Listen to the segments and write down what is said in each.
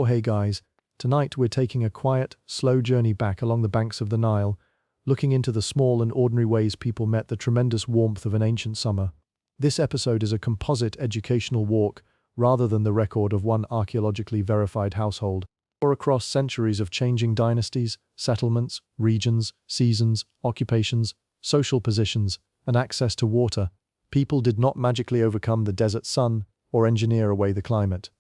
Oh hey guys, tonight we're taking a quiet, slow journey back along the banks of the Nile, looking into the small and ordinary ways people met the tremendous warmth of an ancient summer. This episode is a composite educational walk rather than the record of one archaeologically verified household, or across centuries of changing dynasties, settlements, regions, seasons, occupations, social positions, and access to water. People did not magically overcome the desert sun or engineer away the climate.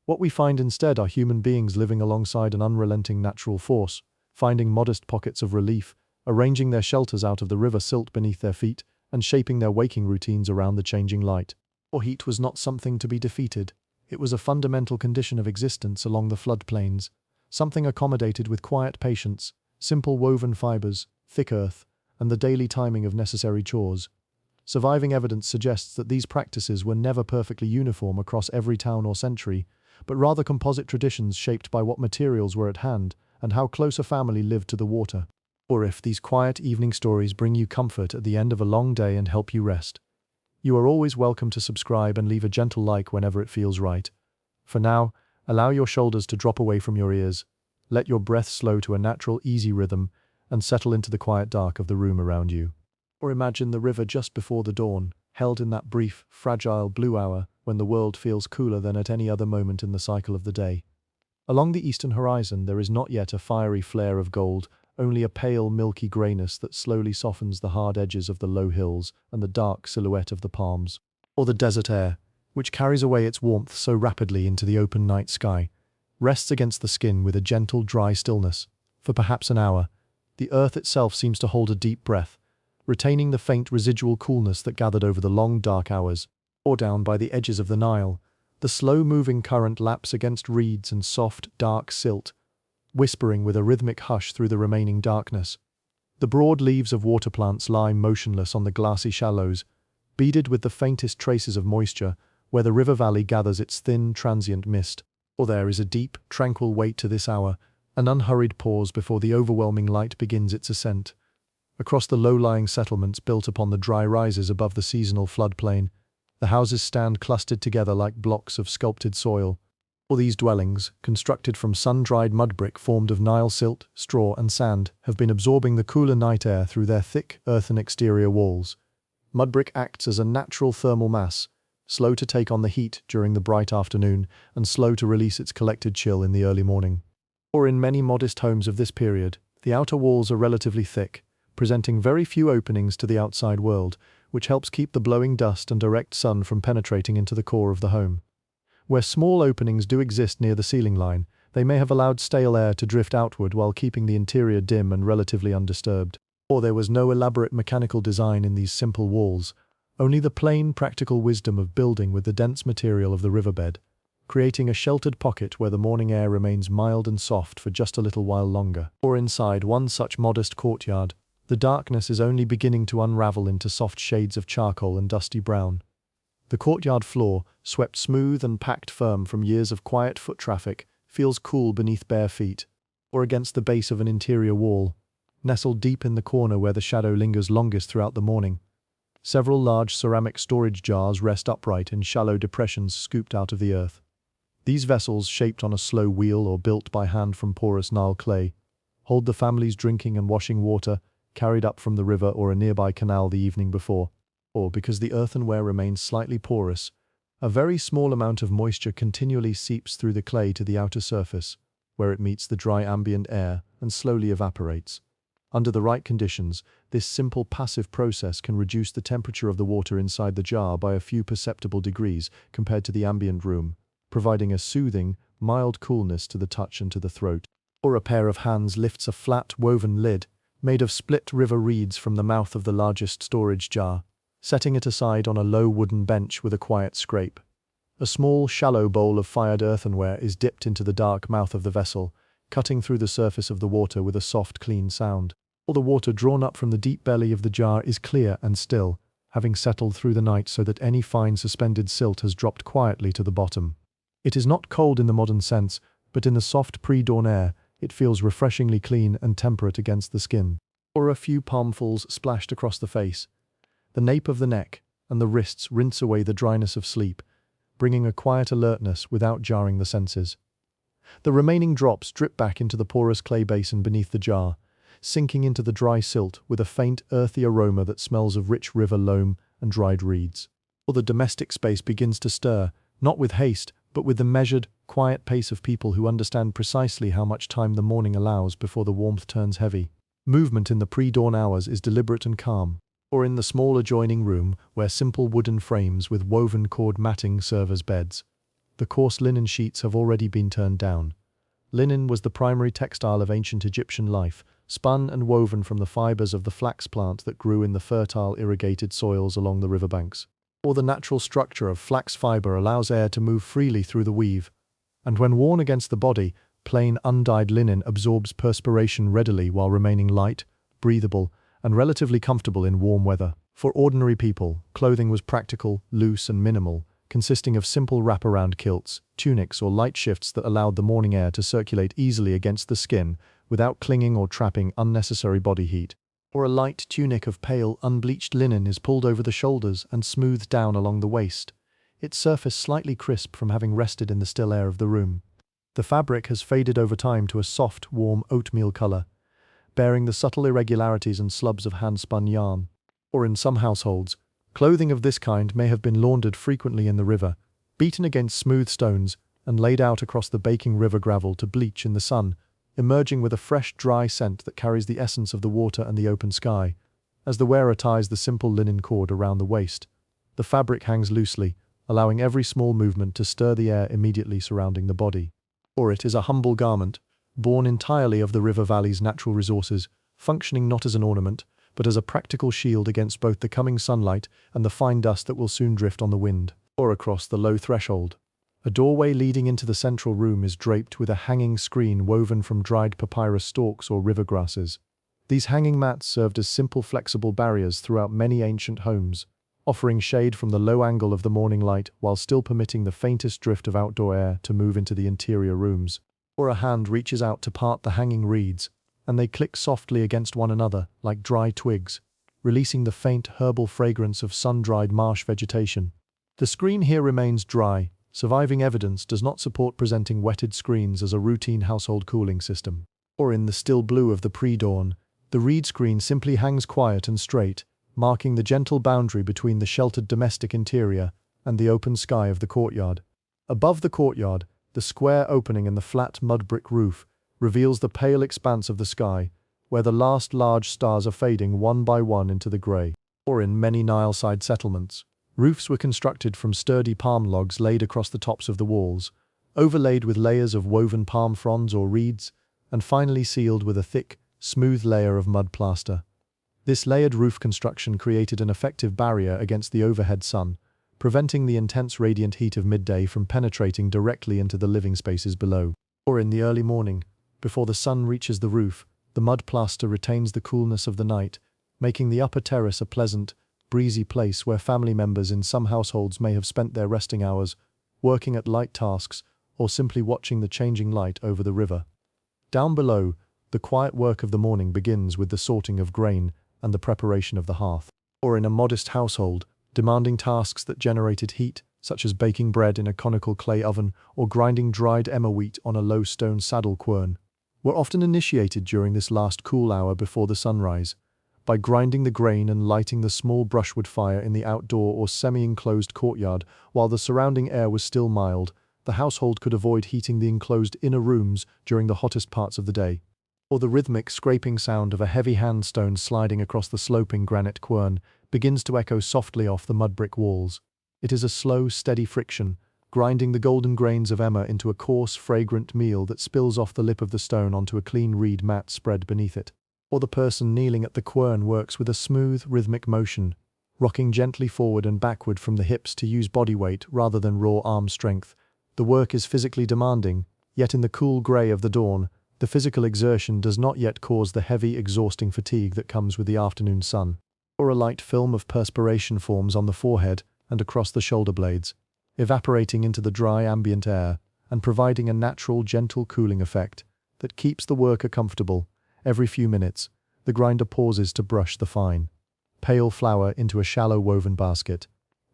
What we find instead are human beings living alongside an unrelenting natural force, finding modest pockets of relief, arranging their shelters out of the river silt beneath their feet, and shaping their waking routines around the changing light. Or heat was not something to be defeated. It was a fundamental condition of existence along the floodplains, something accommodated with quiet patience, simple woven fibers, thick earth, and the daily timing of necessary chores. Surviving evidence suggests that these practices were never perfectly uniform across every town or century, but rather composite traditions shaped by what materials were at hand and how close a family lived to the water. Or if these quiet evening stories bring you comfort at the end of a long day and help you rest, you are always welcome to subscribe and leave a gentle like whenever it feels right. For now, allow your shoulders to drop away from your ears, let your breath slow to a natural, easy rhythm, and settle into the quiet dark of the room around you. Or imagine the river just before the dawn, held in that brief, fragile blue hour when the world feels cooler than at any other moment in the cycle of the day. Along the eastern horizon there is not yet a fiery flare of gold, only a pale, milky grayness that slowly softens the hard edges of the low hills and the dark silhouette of the palms. Or the desert air, which carries away its warmth so rapidly into the open night sky, rests against the skin with a gentle, dry stillness. For perhaps an hour, the earth itself seems to hold a deep breath, retaining the faint residual coolness that gathered over the long dark hours. Or down by the edges of the Nile, the slow-moving current laps against reeds and soft, dark silt, whispering with a rhythmic hush through the remaining darkness. The broad leaves of water plants lie motionless on the glassy shallows, beaded with the faintest traces of moisture, where the river valley gathers its thin, transient mist. Or there is a deep, tranquil wait to this hour, an unhurried pause before the overwhelming light begins its ascent. Across the low-lying settlements built upon the dry rises above the seasonal floodplain, the houses stand clustered together like blocks of sculpted soil. All these dwellings, constructed from sun-dried mud brick formed of Nile silt, straw, and sand, have been absorbing the cooler night air through their thick, earthen exterior walls. Mud brick acts as a natural thermal mass, slow to take on the heat during the bright afternoon and slow to release its collected chill in the early morning. Or in many modest homes of this period, the outer walls are relatively thick, presenting very few openings to the outside world, which helps keep the blowing dust and direct sun from penetrating into the core of the home. Where small openings do exist near the ceiling line, they may have allowed stale air to drift outward while keeping the interior dim and relatively undisturbed. Or there was no elaborate mechanical design in these simple walls, only the plain, practical wisdom of building with the dense material of the riverbed, creating a sheltered pocket where the morning air remains mild and soft for just a little while longer. Or inside one such modest courtyard, the darkness is only beginning to unravel into soft shades of charcoal and dusty brown. The courtyard floor, swept smooth and packed firm from years of quiet foot traffic, feels cool beneath bare feet. Or against the base of an interior wall, nestled deep in the corner where the shadow lingers longest throughout the morning, several large ceramic storage jars rest upright in shallow depressions scooped out of the earth. These vessels, shaped on a slow wheel or built by hand from porous Nile clay, hold the family's drinking and washing water, carried up from the river or a nearby canal the evening before. Or, because the earthenware remains slightly porous, a very small amount of moisture continually seeps through the clay to the outer surface, where it meets the dry ambient air and slowly evaporates. Under the right conditions, this simple passive process can reduce the temperature of the water inside the jar by a few perceptible degrees compared to the ambient room, providing a soothing, mild coolness to the touch and to the throat. Or a pair of hands lifts a flat, woven lid, made of split river reeds from the mouth of the largest storage jar, setting it aside on a low wooden bench with a quiet scrape. A small, shallow bowl of fired earthenware is dipped into the dark mouth of the vessel, cutting through the surface of the water with a soft, clean sound. All the water drawn up from the deep belly of the jar is clear and still, having settled through the night so that any fine suspended silt has dropped quietly to the bottom. It is not cold in the modern sense, but in the soft pre-dawn air, it feels refreshingly clean and temperate against the skin. Or a few palmfuls splashed across the face. The nape of the neck and the wrists rinse away the dryness of sleep, bringing a quiet alertness without jarring the senses. The remaining drops drip back into the porous clay basin beneath the jar, sinking into the dry silt with a faint, earthy aroma that smells of rich river loam and dried reeds. Or the domestic space begins to stir, not with haste, but with the measured, quiet pace of people who understand precisely how much time the morning allows before the warmth turns heavy. Movement in the pre-dawn hours is deliberate and calm. Or in the small adjoining room, where simple wooden frames with woven cord matting serve as beds. The coarse linen sheets have already been turned down. Linen was the primary textile of ancient Egyptian life, spun and woven from the fibers of the flax plant that grew in the fertile irrigated soils along the riverbanks. Or the natural structure of flax fiber allows air to move freely through the weave, and when worn against the body, plain undyed linen absorbs perspiration readily while remaining light, breathable, and relatively comfortable in warm weather. For ordinary people, clothing was practical, loose, and minimal, consisting of simple wraparound kilts, tunics, or light shifts that allowed the morning air to circulate easily against the skin without clinging or trapping unnecessary body heat. Or a light tunic of pale, unbleached linen is pulled over the shoulders and smoothed down along the waist, its surface slightly crisp from having rested in the still air of the room. The fabric has faded over time to a soft, warm oatmeal color, bearing the subtle irregularities and slubs of hand-spun yarn. Or in some households, clothing of this kind may have been laundered frequently in the river, beaten against smooth stones, and laid out across the baking river gravel to bleach in the sun, emerging with a fresh, dry scent that carries the essence of the water and the open sky. As the wearer ties the simple linen cord around the waist, the fabric hangs loosely, allowing every small movement to stir the air immediately surrounding the body. Or it is a humble garment, born entirely of the river valley's natural resources, functioning not as an ornament, but as a practical shield against both the coming sunlight and the fine dust that will soon drift on the wind. Or across the low threshold, a doorway leading into the central room is draped with a hanging screen woven from dried papyrus stalks or river grasses. These hanging mats served as simple flexible barriers throughout many ancient homes, offering shade from the low angle of the morning light while still permitting the faintest drift of outdoor air to move into the interior rooms. Or a hand reaches out to part the hanging reeds, and they click softly against one another like dry twigs, releasing the faint herbal fragrance of sun-dried marsh vegetation. The screen here remains dry. Surviving evidence does not support presenting wetted screens as a routine household cooling system. Or in the still blue of the pre-dawn, the reed screen simply hangs quiet and straight, marking the gentle boundary between the sheltered domestic interior and the open sky of the courtyard. Above the courtyard, the square opening in the flat mud brick roof reveals the pale expanse of the sky, where the last large stars are fading one by one into the grey. Or in many Nile-side settlements, roofs were constructed from sturdy palm logs laid across the tops of the walls, overlaid with layers of woven palm fronds or reeds, and finally sealed with a thick, smooth layer of mud plaster. This layered roof construction created an effective barrier against the overhead sun, preventing the intense radiant heat of midday from penetrating directly into the living spaces below. Or in the early morning, before the sun reaches the roof, the mud plaster retains the coolness of the night, making the upper terrace a pleasant, breezy place where family members in some households may have spent their resting hours, working at light tasks, or simply watching the changing light over the river. Down below, the quiet work of the morning begins with the sorting of grain and the preparation of the hearth. Or in a modest household, demanding tasks that generated heat, such as baking bread in a conical clay oven or grinding dried emmer wheat on a low stone saddle quern, were often initiated during this last cool hour before the sunrise. By grinding the grain and lighting the small brushwood fire in the outdoor or semi-enclosed courtyard while the surrounding air was still mild, the household could avoid heating the enclosed inner rooms during the hottest parts of the day. Or the rhythmic scraping sound of a heavy handstone sliding across the sloping granite quern begins to echo softly off the mud brick walls. It is a slow, steady friction, grinding the golden grains of emmer into a coarse, fragrant meal that spills off the lip of the stone onto a clean reed mat spread beneath it. Or the person kneeling at the quern works with a smooth, rhythmic motion, rocking gently forward and backward from the hips to use body weight rather than raw arm strength. The work is physically demanding, yet in the cool grey of the dawn, the physical exertion does not yet cause the heavy, exhausting fatigue that comes with the afternoon sun. Or a light film of perspiration forms on the forehead and across the shoulder blades, evaporating into the dry ambient air and providing a natural, gentle cooling effect that keeps the worker comfortable. Every few minutes, the grinder pauses to brush the fine, pale flour into a shallow woven basket,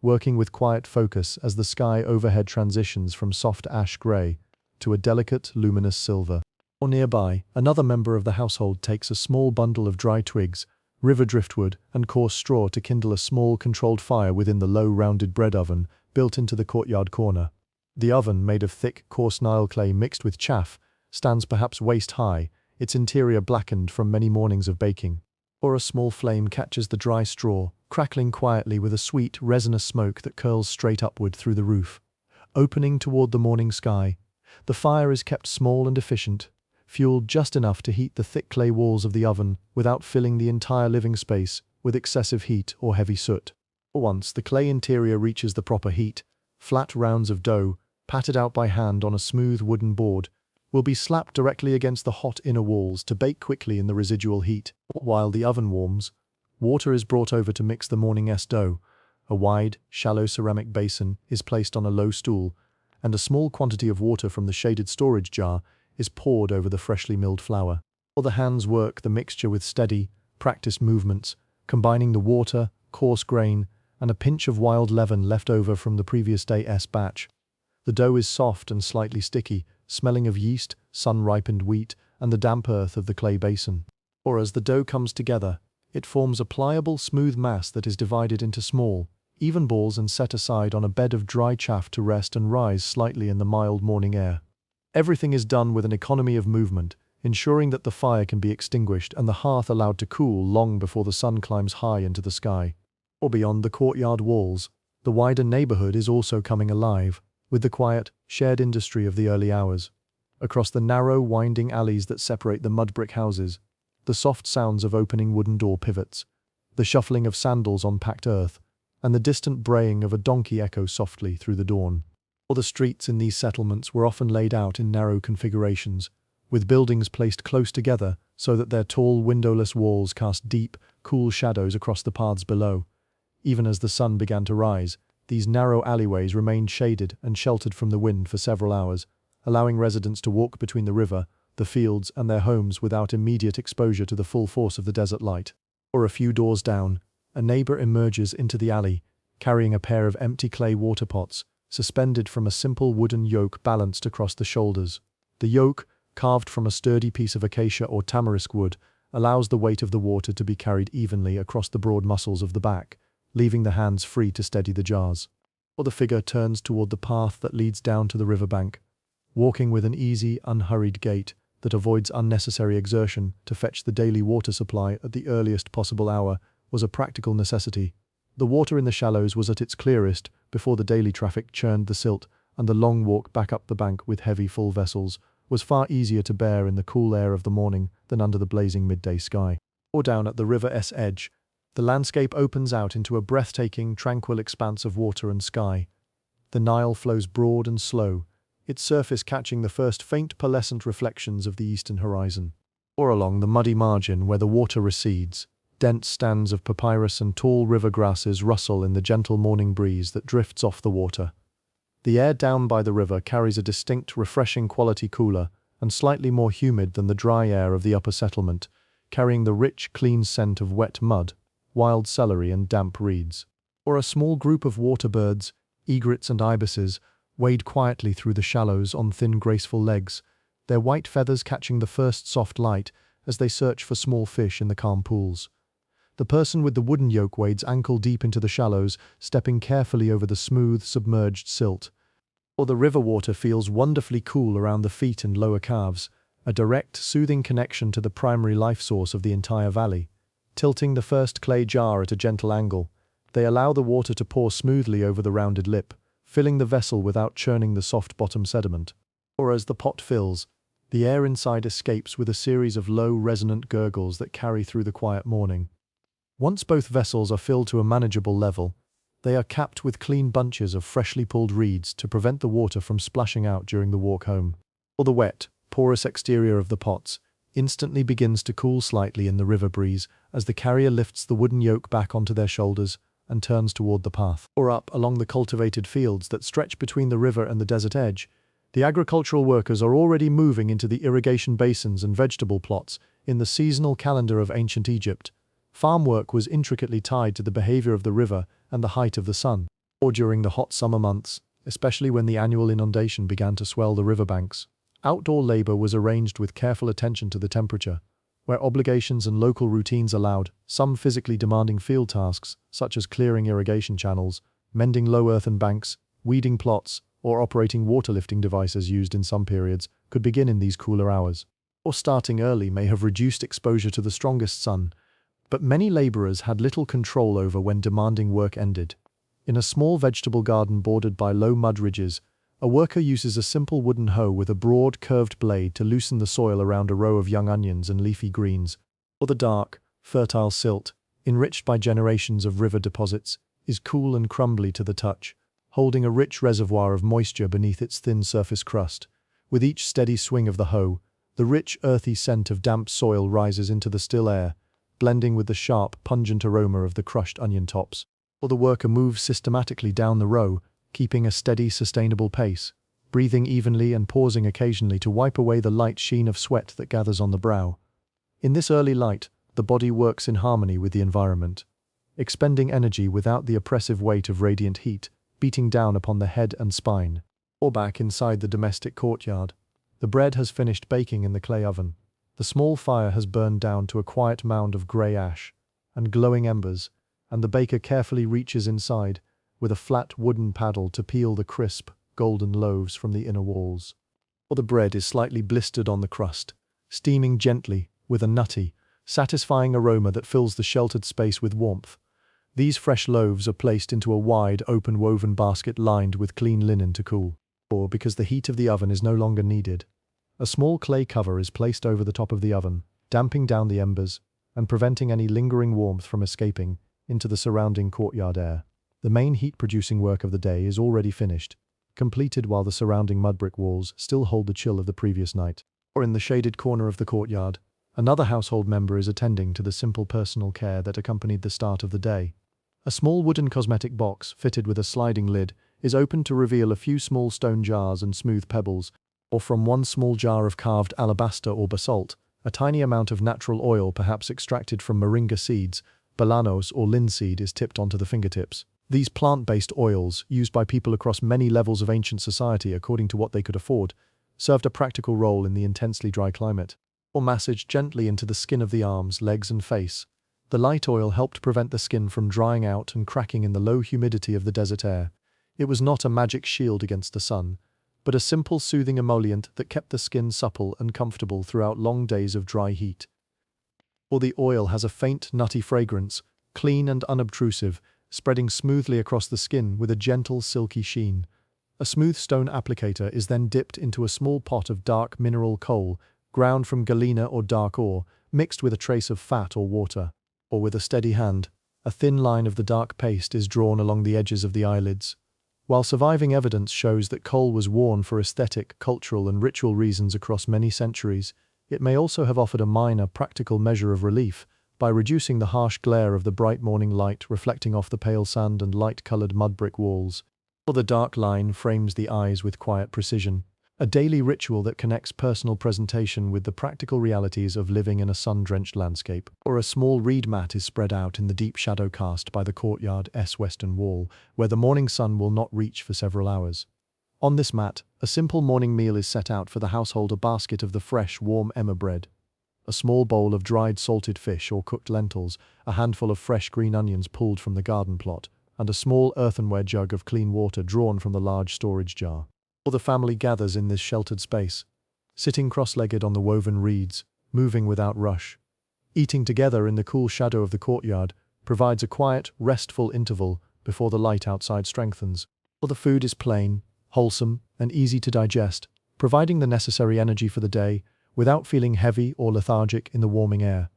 working with quiet focus as the sky overhead transitions from soft ash grey to a delicate, luminous silver. Or nearby, another member of the household takes a small bundle of dry twigs, river driftwood, and coarse straw to kindle a small, controlled fire within the low, rounded bread oven built into the courtyard corner. The oven, made of thick, coarse Nile clay mixed with chaff, stands perhaps waist-high, its interior blackened from many mornings of baking. Or a small flame catches the dry straw, crackling quietly with a sweet, resinous smoke that curls straight upward through the roof. Opening toward the morning sky, the fire is kept small and efficient, fueled just enough to heat the thick clay walls of the oven without filling the entire living space with excessive heat or heavy soot. Once the clay interior reaches the proper heat, flat rounds of dough, patted out by hand on a smooth wooden board, will be slapped directly against the hot inner walls to bake quickly in the residual heat. While the oven warms, water is brought over to mix the morning-s dough. A wide, shallow ceramic basin is placed on a low stool, and a small quantity of water from the shaded storage jar is poured over the freshly milled flour. Or the hands work the mixture with steady, practiced movements, combining the water, coarse grain, and a pinch of wild leaven left over from the previous day's batch. The dough is soft and slightly sticky, smelling of yeast, sun-ripened wheat, and the damp earth of the clay basin. Or as the dough comes together, it forms a pliable, smooth mass that is divided into small, even balls and set aside on a bed of dry chaff to rest and rise slightly in the mild morning air. Everything is done with an economy of movement, ensuring that the fire can be extinguished and the hearth allowed to cool long before the sun climbs high into the sky. Or beyond the courtyard walls, the wider neighborhood is also coming alive, with the quiet, shared industry of the early hours. Across the narrow, winding alleys that separate the mud-brick houses, the soft sounds of opening wooden door pivots, the shuffling of sandals on packed earth, and the distant braying of a donkey echo softly through the dawn. Or the streets in these settlements were often laid out in narrow configurations, with buildings placed close together so that their tall, windowless walls cast deep, cool shadows across the paths below. Even as the sun began to rise, these narrow alleyways remained shaded and sheltered from the wind for several hours, allowing residents to walk between the river, the fields, and their homes without immediate exposure to the full force of the desert light. Or a few doors down, a neighbor emerges into the alley, carrying a pair of empty clay water pots, suspended from a simple wooden yoke balanced across the shoulders. The yoke, carved from a sturdy piece of acacia or tamarisk wood, allows the weight of the water to be carried evenly across the broad muscles of the back, leaving the hands free to steady the jars. Or the figure turns toward the path that leads down to the riverbank, walking with an easy, unhurried gait that avoids unnecessary exertion to fetch the daily water supply at the earliest possible hour was a practical necessity. The water in the shallows was at its clearest before the daily traffic churned the silt, and the long walk back up the bank with heavy, full vessels was far easier to bear in the cool air of the morning than under the blazing midday sky. Or down at the river's edge, the landscape opens out into a breathtaking, tranquil expanse of water and sky. The Nile flows broad and slow, its surface catching the first faint pearlescent reflections of the eastern horizon. Or along the muddy margin where the water recedes, dense stands of papyrus and tall river grasses rustle in the gentle morning breeze that drifts off the water. The air down by the river carries a distinct, refreshing quality, cooler and slightly more humid than the dry air of the upper settlement, carrying the rich, clean scent of wet mud, wild celery, and damp reeds. Or a small group of water birds, egrets and ibises, wade quietly through the shallows on thin, graceful legs, their white feathers catching the first soft light as they search for small fish in the calm pools. The person with the wooden yoke wades ankle-deep into the shallows, stepping carefully over the smooth, submerged silt. Or the river water feels wonderfully cool around the feet and lower calves, a direct, soothing connection to the primary life source of the entire valley. Tilting the first clay jar at a gentle angle, they allow the water to pour smoothly over the rounded lip, filling the vessel without churning the soft bottom sediment. Or as the pot fills, the air inside escapes with a series of low, resonant gurgles that carry through the quiet morning. Once both vessels are filled to a manageable level, they are capped with clean bunches of freshly pulled reeds to prevent the water from splashing out during the walk home. Or the wet, porous exterior of the pots instantly begins to cool slightly in the river breeze as the carrier lifts the wooden yoke back onto their shoulders and turns toward the path. Or up along the cultivated fields that stretch between the river and the desert edge, the agricultural workers are already moving into the irrigation basins and vegetable plots in the seasonal calendar of ancient Egypt. Farm work was intricately tied to the behavior of the river and the height of the sun. Or during the hot summer months, especially when the annual inundation began to swell the riverbanks. Outdoor labor was arranged with careful attention to the temperature, where obligations and local routines allowed some physically demanding field tasks, such as clearing irrigation channels, mending low earthen banks, weeding plots, or operating water-lifting devices used in some periods, could begin in these cooler hours. Or starting early may have reduced exposure to the strongest sun, but many laborers had little control over when demanding work ended. In a small vegetable garden bordered by low mud ridges, a worker uses a simple wooden hoe with a broad, curved blade to loosen the soil around a row of young onions and leafy greens. Or the dark, fertile silt, enriched by generations of river deposits, is cool and crumbly to the touch, holding a rich reservoir of moisture beneath its thin surface crust. With each steady swing of the hoe, the rich, earthy scent of damp soil rises into the still air, blending with the sharp, pungent aroma of the crushed onion tops. Or the worker moves systematically down the row, keeping a steady, sustainable pace, breathing evenly and pausing occasionally to wipe away the light sheen of sweat that gathers on the brow. In this early light, the body works in harmony with the environment, expending energy without the oppressive weight of radiant heat beating down upon the head and spine. Or back inside the domestic courtyard, the bread has finished baking in the clay oven. The small fire has burned down to a quiet mound of grey ash and glowing embers, and the baker carefully reaches inside with a flat wooden paddle to peel the crisp, golden loaves from the inner walls. Or the bread is slightly blistered on the crust, steaming gently with a nutty, satisfying aroma that fills the sheltered space with warmth. These fresh loaves are placed into a wide, open woven basket lined with clean linen to cool. Or, because the heat of the oven is no longer needed, a small clay cover is placed over the top of the oven, damping down the embers and preventing any lingering warmth from escaping into the surrounding courtyard air. The main heat-producing work of the day is already finished, completed while the surrounding mud brick walls still hold the chill of the previous night. Or in the shaded corner of the courtyard, another household member is attending to the simple personal care that accompanied the start of the day. A small wooden cosmetic box, fitted with a sliding lid, is opened to reveal a few small stone jars and smooth pebbles, or from one small jar of carved alabaster or basalt, a tiny amount of natural oil, perhaps extracted from moringa seeds, balanos or linseed, is tipped onto the fingertips. These plant-based oils, used by people across many levels of ancient society according to what they could afford, served a practical role in the intensely dry climate. Or massaged gently into the skin of the arms, legs and face, the light oil helped prevent the skin from drying out and cracking in the low humidity of the desert air. It was not a magic shield against the sun, but a simple soothing emollient that kept the skin supple and comfortable throughout long days of dry heat. Or the oil has a faint, nutty fragrance, clean and unobtrusive, spreading smoothly across the skin with a gentle, silky sheen. A smooth stone applicator is then dipped into a small pot of dark mineral coal, ground from galena or dark ore, mixed with a trace of fat or water. Or with a steady hand, a thin line of the dark paste is drawn along the edges of the eyelids. While surviving evidence shows that coal was worn for aesthetic, cultural and ritual reasons across many centuries, it may also have offered a minor, practical measure of relief by reducing the harsh glare of the bright morning light reflecting off the pale sand and light-colored mud brick walls. Or the dark line frames the eyes with quiet precision, a daily ritual that connects personal presentation with the practical realities of living in a sun-drenched landscape. Or a small reed mat is spread out in the deep shadow cast by the courtyard's western wall, where the morning sun will not reach for several hours. On this mat, a simple morning meal is set out for the household: a basket of the fresh, warm emmer bread, a small bowl of dried salted fish or cooked lentils, a handful of fresh green onions pulled from the garden plot, and a small earthenware jug of clean water drawn from the large storage jar. Or the family gathers in this sheltered space, sitting cross-legged on the woven reeds, moving without rush. Eating together in the cool shadow of the courtyard provides a quiet, restful interval before the light outside strengthens. Or the food is plain, wholesome, and easy to digest, providing the necessary energy for the day without feeling heavy or lethargic in the warming air.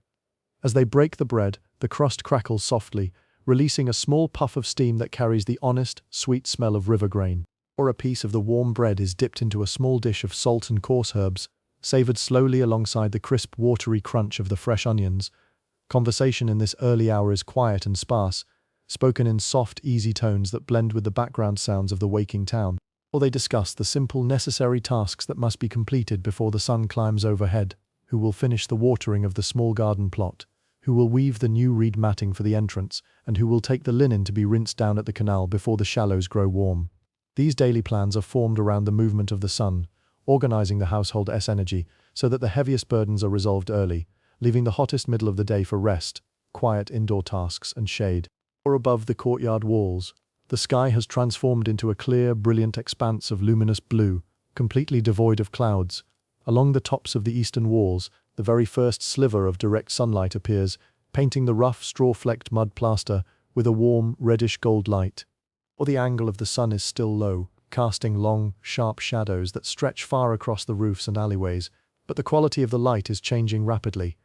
As they break the bread, the crust crackles softly, releasing a small puff of steam that carries the honest, sweet smell of river grain. Or a piece of the warm bread is dipped into a small dish of salt and coarse herbs, savored slowly alongside the crisp, watery crunch of the fresh onions. Conversation in this early hour is quiet and sparse, spoken in soft, easy tones that blend with the background sounds of the waking town. Or they discuss the simple, necessary tasks that must be completed before the sun climbs overhead: who will finish the watering of the small garden plot, who will weave the new reed matting for the entrance, and who will take the linen to be rinsed down at the canal before the shallows grow warm. These daily plans are formed around the movement of the sun, organizing the household's energy so that the heaviest burdens are resolved early, leaving the hottest middle of the day for rest, quiet indoor tasks, and shade. Or above the courtyard walls, the sky has transformed into a clear, brilliant expanse of luminous blue, completely devoid of clouds. Along the tops of the eastern walls, the very first sliver of direct sunlight appears, painting the rough, straw-flecked mud plaster with a warm, reddish-gold light. Or the angle of the sun is still low, casting long, sharp shadows that stretch far across the roofs and alleyways, but the quality of the light is changing rapidly.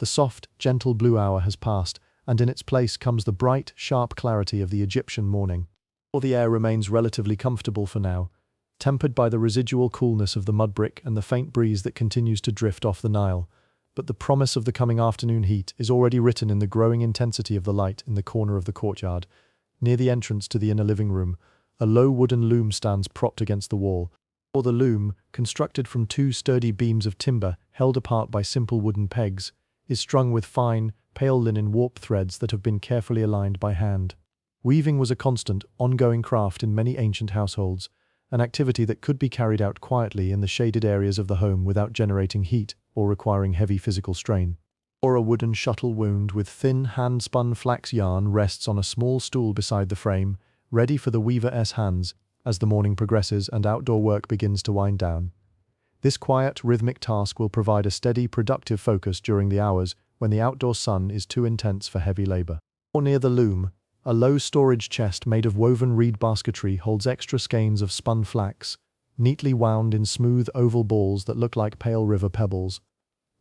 The soft, gentle blue hour has passed, and in its place comes the bright, sharp clarity of the Egyptian morning. Or the air remains relatively comfortable for now, tempered by the residual coolness of the mud brick and the faint breeze that continues to drift off the Nile. But the promise of the coming afternoon heat is already written in the growing intensity of the light in the corner of the courtyard. Near the entrance to the inner living room, a low wooden loom stands propped against the wall. Or the loom, constructed from two sturdy beams of timber held apart by simple wooden pegs, is strung with fine, pale linen warp threads that have been carefully aligned by hand. Weaving was a constant, ongoing craft in many ancient households, an activity that could be carried out quietly in the shaded areas of the home without generating heat or requiring heavy physical strain. Or a wooden shuttle wound with thin, hand-spun flax yarn rests on a small stool beside the frame, ready for the weaver's hands as the morning progresses and outdoor work begins to wind down. This quiet, rhythmic task will provide a steady, productive focus during the hours when the outdoor sun is too intense for heavy labor. Or near the loom, a low storage chest made of woven reed basketry holds extra skeins of spun flax, neatly wound in smooth oval balls that look like pale river pebbles.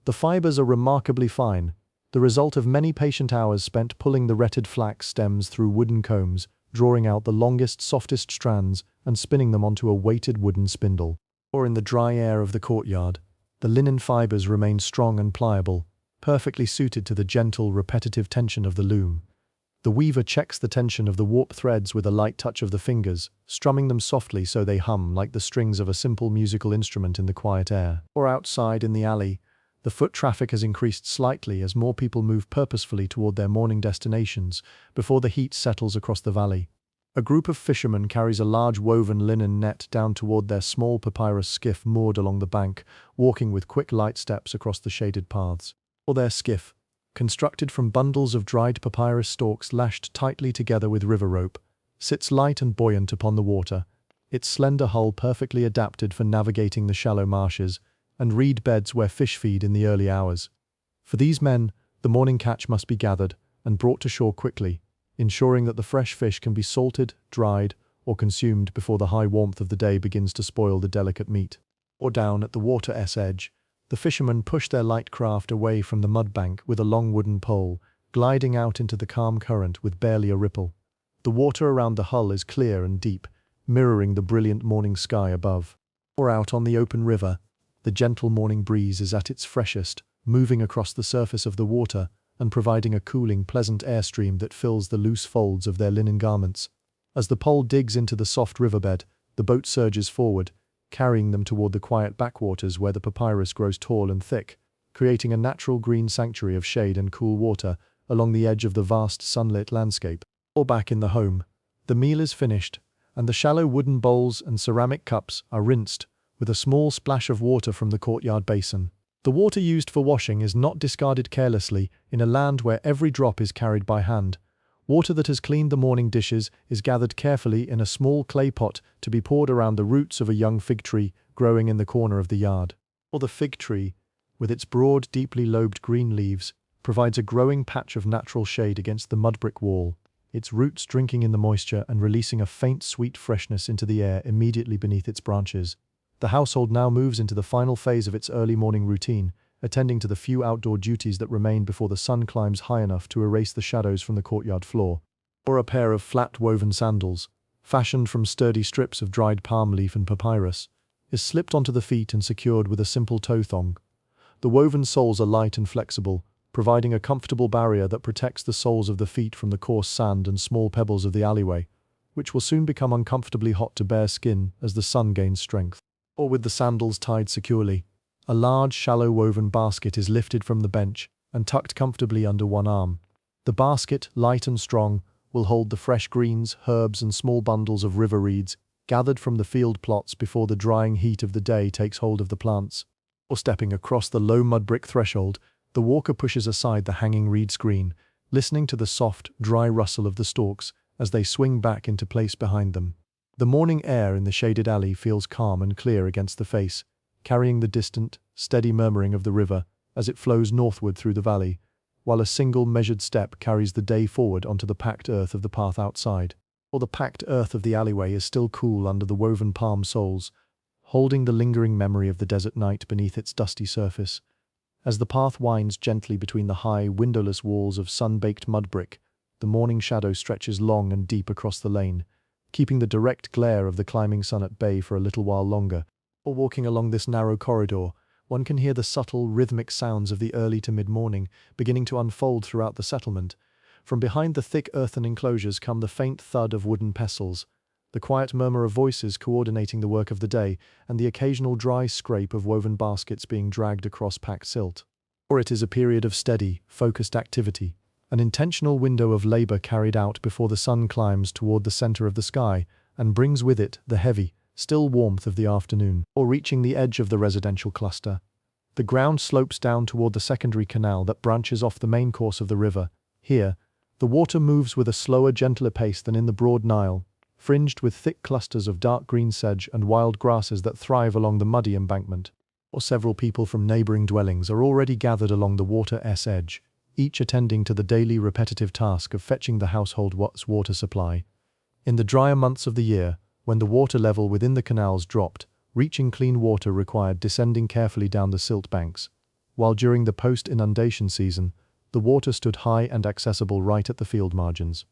The fibers are remarkably fine, the result of many patient hours spent pulling the retted flax stems through wooden combs, drawing out the longest, softest strands and spinning them onto a weighted wooden spindle. Or in the dry air of the courtyard, the linen fibers remain strong and pliable, perfectly suited to the gentle, repetitive tension of the loom. The weaver checks the tension of the warp threads with a light touch of the fingers, strumming them softly so they hum like the strings of a simple musical instrument in the quiet air. Or outside in the alley, the foot traffic has increased slightly as more people move purposefully toward their morning destinations before the heat settles across the valley. A group of fishermen carries a large woven linen net down toward their small papyrus skiff moored along the bank, walking with quick light steps across the shaded paths. Or their skiff, constructed from bundles of dried papyrus stalks lashed tightly together with river rope, sits light and buoyant upon the water, its slender hull perfectly adapted for navigating the shallow marshes and reed beds where fish feed in the early hours. For these men, the morning catch must be gathered and brought to shore quickly, ensuring that the fresh fish can be salted, dried, or consumed before the high warmth of the day begins to spoil the delicate meat. Or down at the water's edge, the fishermen push their light craft away from the mud bank with a long wooden pole, gliding out into the calm current with barely a ripple. The water around the hull is clear and deep, mirroring the brilliant morning sky above. Or out on the open river, the gentle morning breeze is at its freshest, moving across the surface of the water and providing a cooling, pleasant airstream that fills the loose folds of their linen garments. As the pole digs into the soft riverbed, the boat surges forward, carrying them toward the quiet backwaters where the papyrus grows tall and thick, creating a natural green sanctuary of shade and cool water along the edge of the vast sunlit landscape. Or back in the home, the meal is finished, and the shallow wooden bowls and ceramic cups are rinsed with a small splash of water from the courtyard basin. The water used for washing is not discarded carelessly in a land where every drop is carried by hand. Water that has cleaned the morning dishes is gathered carefully in a small clay pot to be poured around the roots of a young fig tree growing in the corner of the yard. Or the fig tree, with its broad, deeply lobed green leaves, provides a growing patch of natural shade against the mud brick wall, its roots drinking in the moisture and releasing a faint, sweet freshness into the air immediately beneath its branches. The household now moves into the final phase of its early morning routine, attending to the few outdoor duties that remain before the sun climbs high enough to erase the shadows from the courtyard floor. Or a pair of flat woven sandals, fashioned from sturdy strips of dried palm leaf and papyrus, is slipped onto the feet and secured with a simple toe thong. The woven soles are light and flexible, providing a comfortable barrier that protects the soles of the feet from the coarse sand and small pebbles of the alleyway, which will soon become uncomfortably hot to bare skin as the sun gains strength. Or with the sandals tied securely, a large, shallow woven basket is lifted from the bench and tucked comfortably under one arm. The basket, light and strong, will hold the fresh greens, herbs, and small bundles of river reeds, gathered from the field plots before the drying heat of the day takes hold of the plants. Or stepping across the low mud brick threshold, the walker pushes aside the hanging reed screen, listening to the soft, dry rustle of the stalks as they swing back into place behind them. The morning air in the shaded alley feels calm and clear against the face, carrying the distant, steady murmuring of the river as it flows northward through the valley, while a single measured step carries the day forward onto the packed earth of the path outside. Or the packed earth of the alleyway is still cool under the woven palm soles, holding the lingering memory of the desert night beneath its dusty surface. As the path winds gently between the high, windowless walls of sun-baked mud brick, the morning shadow stretches long and deep across the lane, keeping the direct glare of the climbing sun at bay for a little while longer. Or walking along this narrow corridor, one can hear the subtle, rhythmic sounds of the early to mid-morning beginning to unfold throughout the settlement. From behind the thick earthen enclosures come the faint thud of wooden pestles, the quiet murmur of voices coordinating the work of the day, and the occasional dry scrape of woven baskets being dragged across packed silt. Or it is a period of steady, focused activity, an intentional window of labor carried out before the sun climbs toward the center of the sky and brings with it the heavy, still warmth of the afternoon. Or reaching the edge of the residential cluster, the ground slopes down toward the secondary canal that branches off the main course of the river. Here, the water moves with a slower, gentler pace than in the broad Nile, fringed with thick clusters of dark green sedge and wild grasses that thrive along the muddy embankment. Or several people from neighboring dwellings are already gathered along the water's edge, each attending to the daily repetitive task of fetching the household's water supply. In the drier months of the year, when the water level within the canals dropped, reaching clean water required descending carefully down the silt banks, while during the post-inundation season, the water stood high and accessible right at the field margins.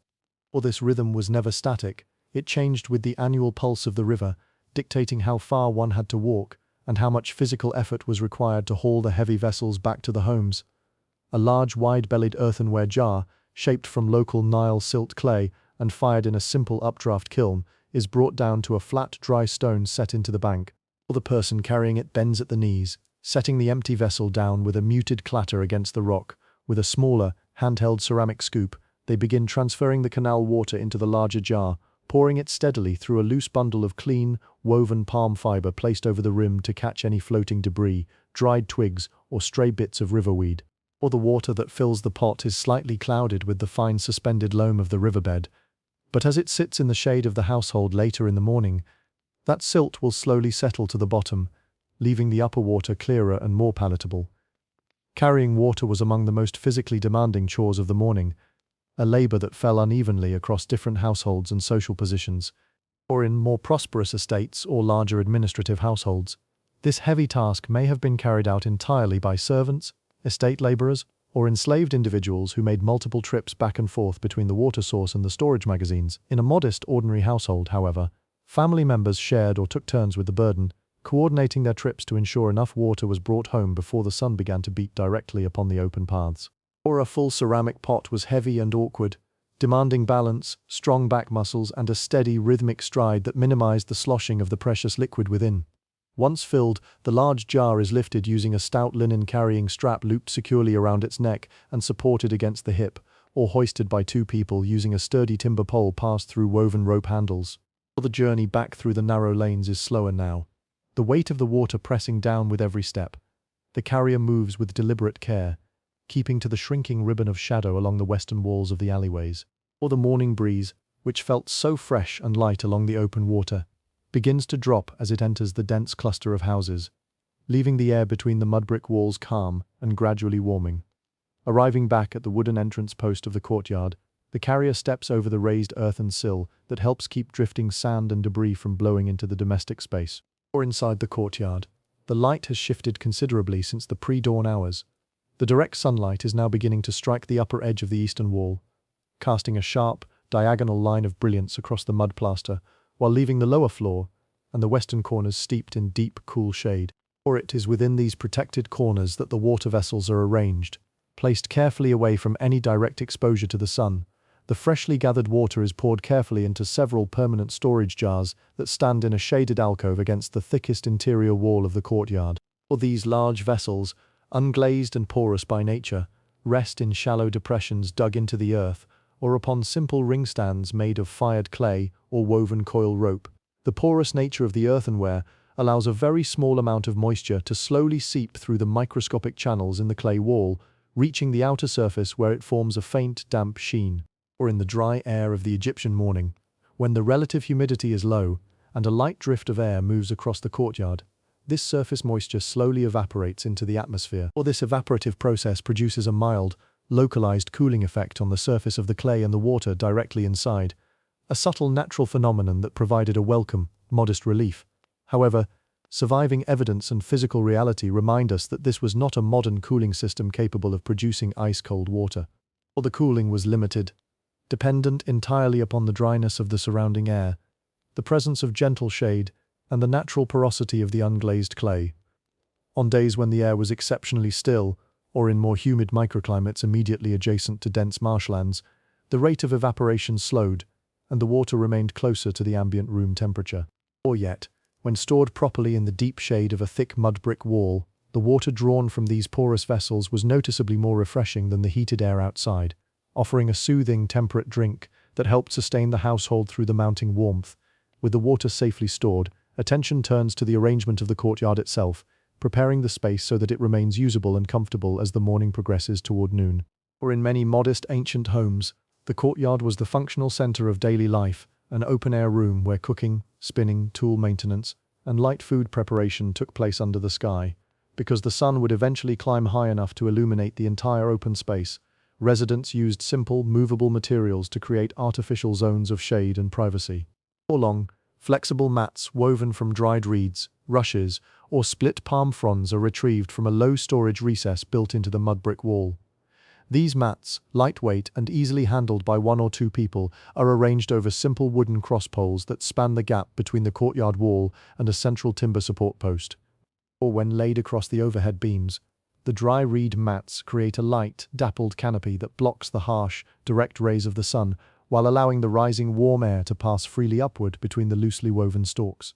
Or this rhythm was never static. It changed with the annual pulse of the river, dictating how far one had to walk and how much physical effort was required to haul the heavy vessels back to the homes. A large, wide-bellied earthenware jar, shaped from local Nile silt clay and fired in a simple updraft kiln, is brought down to a flat, dry stone set into the bank. Or the person carrying it bends at the knees, setting the empty vessel down with a muted clatter against the rock. With a smaller, handheld ceramic scoop, they begin transferring the canal water into the larger jar, pouring it steadily through a loose bundle of clean, woven palm fiber placed over the rim to catch any floating debris, dried twigs, or stray bits of riverweed. Or the water that fills the pot is slightly clouded with the fine suspended loam of the riverbed, but as it sits in the shade of the household later in the morning, that silt will slowly settle to the bottom, leaving the upper water clearer and more palatable. Carrying water was among the most physically demanding chores of the morning, a labor that fell unevenly across different households and social positions. Or in more prosperous estates or larger administrative households, this heavy task may have been carried out entirely by servants, estate laborers, or enslaved individuals who made multiple trips back and forth between the water source and the storage magazines. In a modest, ordinary household, however, family members shared or took turns with the burden, coordinating their trips to ensure enough water was brought home before the sun began to beat directly upon the open paths. Or a full ceramic pot was heavy and awkward, demanding balance, strong back muscles, and a steady, rhythmic stride that minimized the sloshing of the precious liquid within. Once filled, the large jar is lifted using a stout linen carrying strap looped securely around its neck and supported against the hip, or hoisted by two people using a sturdy timber pole passed through woven rope handles. The journey back through the narrow lanes is slower now, the weight of the water pressing down with every step. The carrier moves with deliberate care, keeping to the shrinking ribbon of shadow along the western walls of the alleyways. Or the morning breeze, which felt so fresh and light along the open water, begins to drop as it enters the dense cluster of houses, leaving the air between the mud-brick walls calm and gradually warming. Arriving back at the wooden entrance post of the courtyard, the carrier steps over the raised earthen sill that helps keep drifting sand and debris from blowing into the domestic space. Or inside the courtyard, the light has shifted considerably since the pre-dawn hours. The direct sunlight is now beginning to strike the upper edge of the eastern wall, casting a sharp, diagonal line of brilliance across the mud plaster, while leaving the lower floor and the western corners steeped in deep, cool shade. Or it is within these protected corners that the water vessels are arranged, placed carefully away from any direct exposure to the sun. The freshly gathered water is poured carefully into several permanent storage jars that stand in a shaded alcove against the thickest interior wall of the courtyard. Or these large vessels, unglazed and porous by nature, rest in shallow depressions dug into the earth, or upon simple ring stands made of fired clay or woven coil rope. The porous nature of the earthenware allows a very small amount of moisture to slowly seep through the microscopic channels in the clay wall, reaching the outer surface where it forms a faint, damp sheen. Or in the dry air of the Egyptian morning, when the relative humidity is low and a light drift of air moves across the courtyard, this surface moisture slowly evaporates into the atmosphere. Or this evaporative process produces a mild, localized cooling effect on the surface of the clay and the water directly inside, a subtle natural phenomenon that provided a welcome, modest relief. However, surviving evidence and physical reality remind us that this was not a modern cooling system capable of producing ice-cold water. Or the cooling was limited, dependent entirely upon the dryness of the surrounding air, the presence of gentle shade, and the natural porosity of the unglazed clay. On days when the air was exceptionally still, or in more humid microclimates immediately adjacent to dense marshlands, the rate of evaporation slowed, and the water remained closer to the ambient room temperature. Or yet, when stored properly in the deep shade of a thick mud brick wall, the water drawn from these porous vessels was noticeably more refreshing than the heated air outside, offering a soothing, temperate drink that helped sustain the household through the mounting warmth. With the water safely stored, attention turns to the arrangement of the courtyard itself, preparing the space so that it remains usable and comfortable as the morning progresses toward noon. Or in many modest ancient homes, the courtyard was the functional center of daily life, an open-air room where cooking, spinning, tool maintenance, and light food preparation took place under the sky. Because the sun would eventually climb high enough to illuminate the entire open space, residents used simple, movable materials to create artificial zones of shade and privacy. Or long, flexible mats woven from dried reeds, rushes, or split palm fronds are retrieved from a low storage recess built into the mud brick wall. These mats, lightweight and easily handled by one or two people, are arranged over simple wooden cross poles that span the gap between the courtyard wall and a central timber support post. Or when laid across the overhead beams, the dry reed mats create a light, dappled canopy that blocks the harsh, direct rays of the sun, while allowing the rising warm air to pass freely upward between the loosely woven stalks.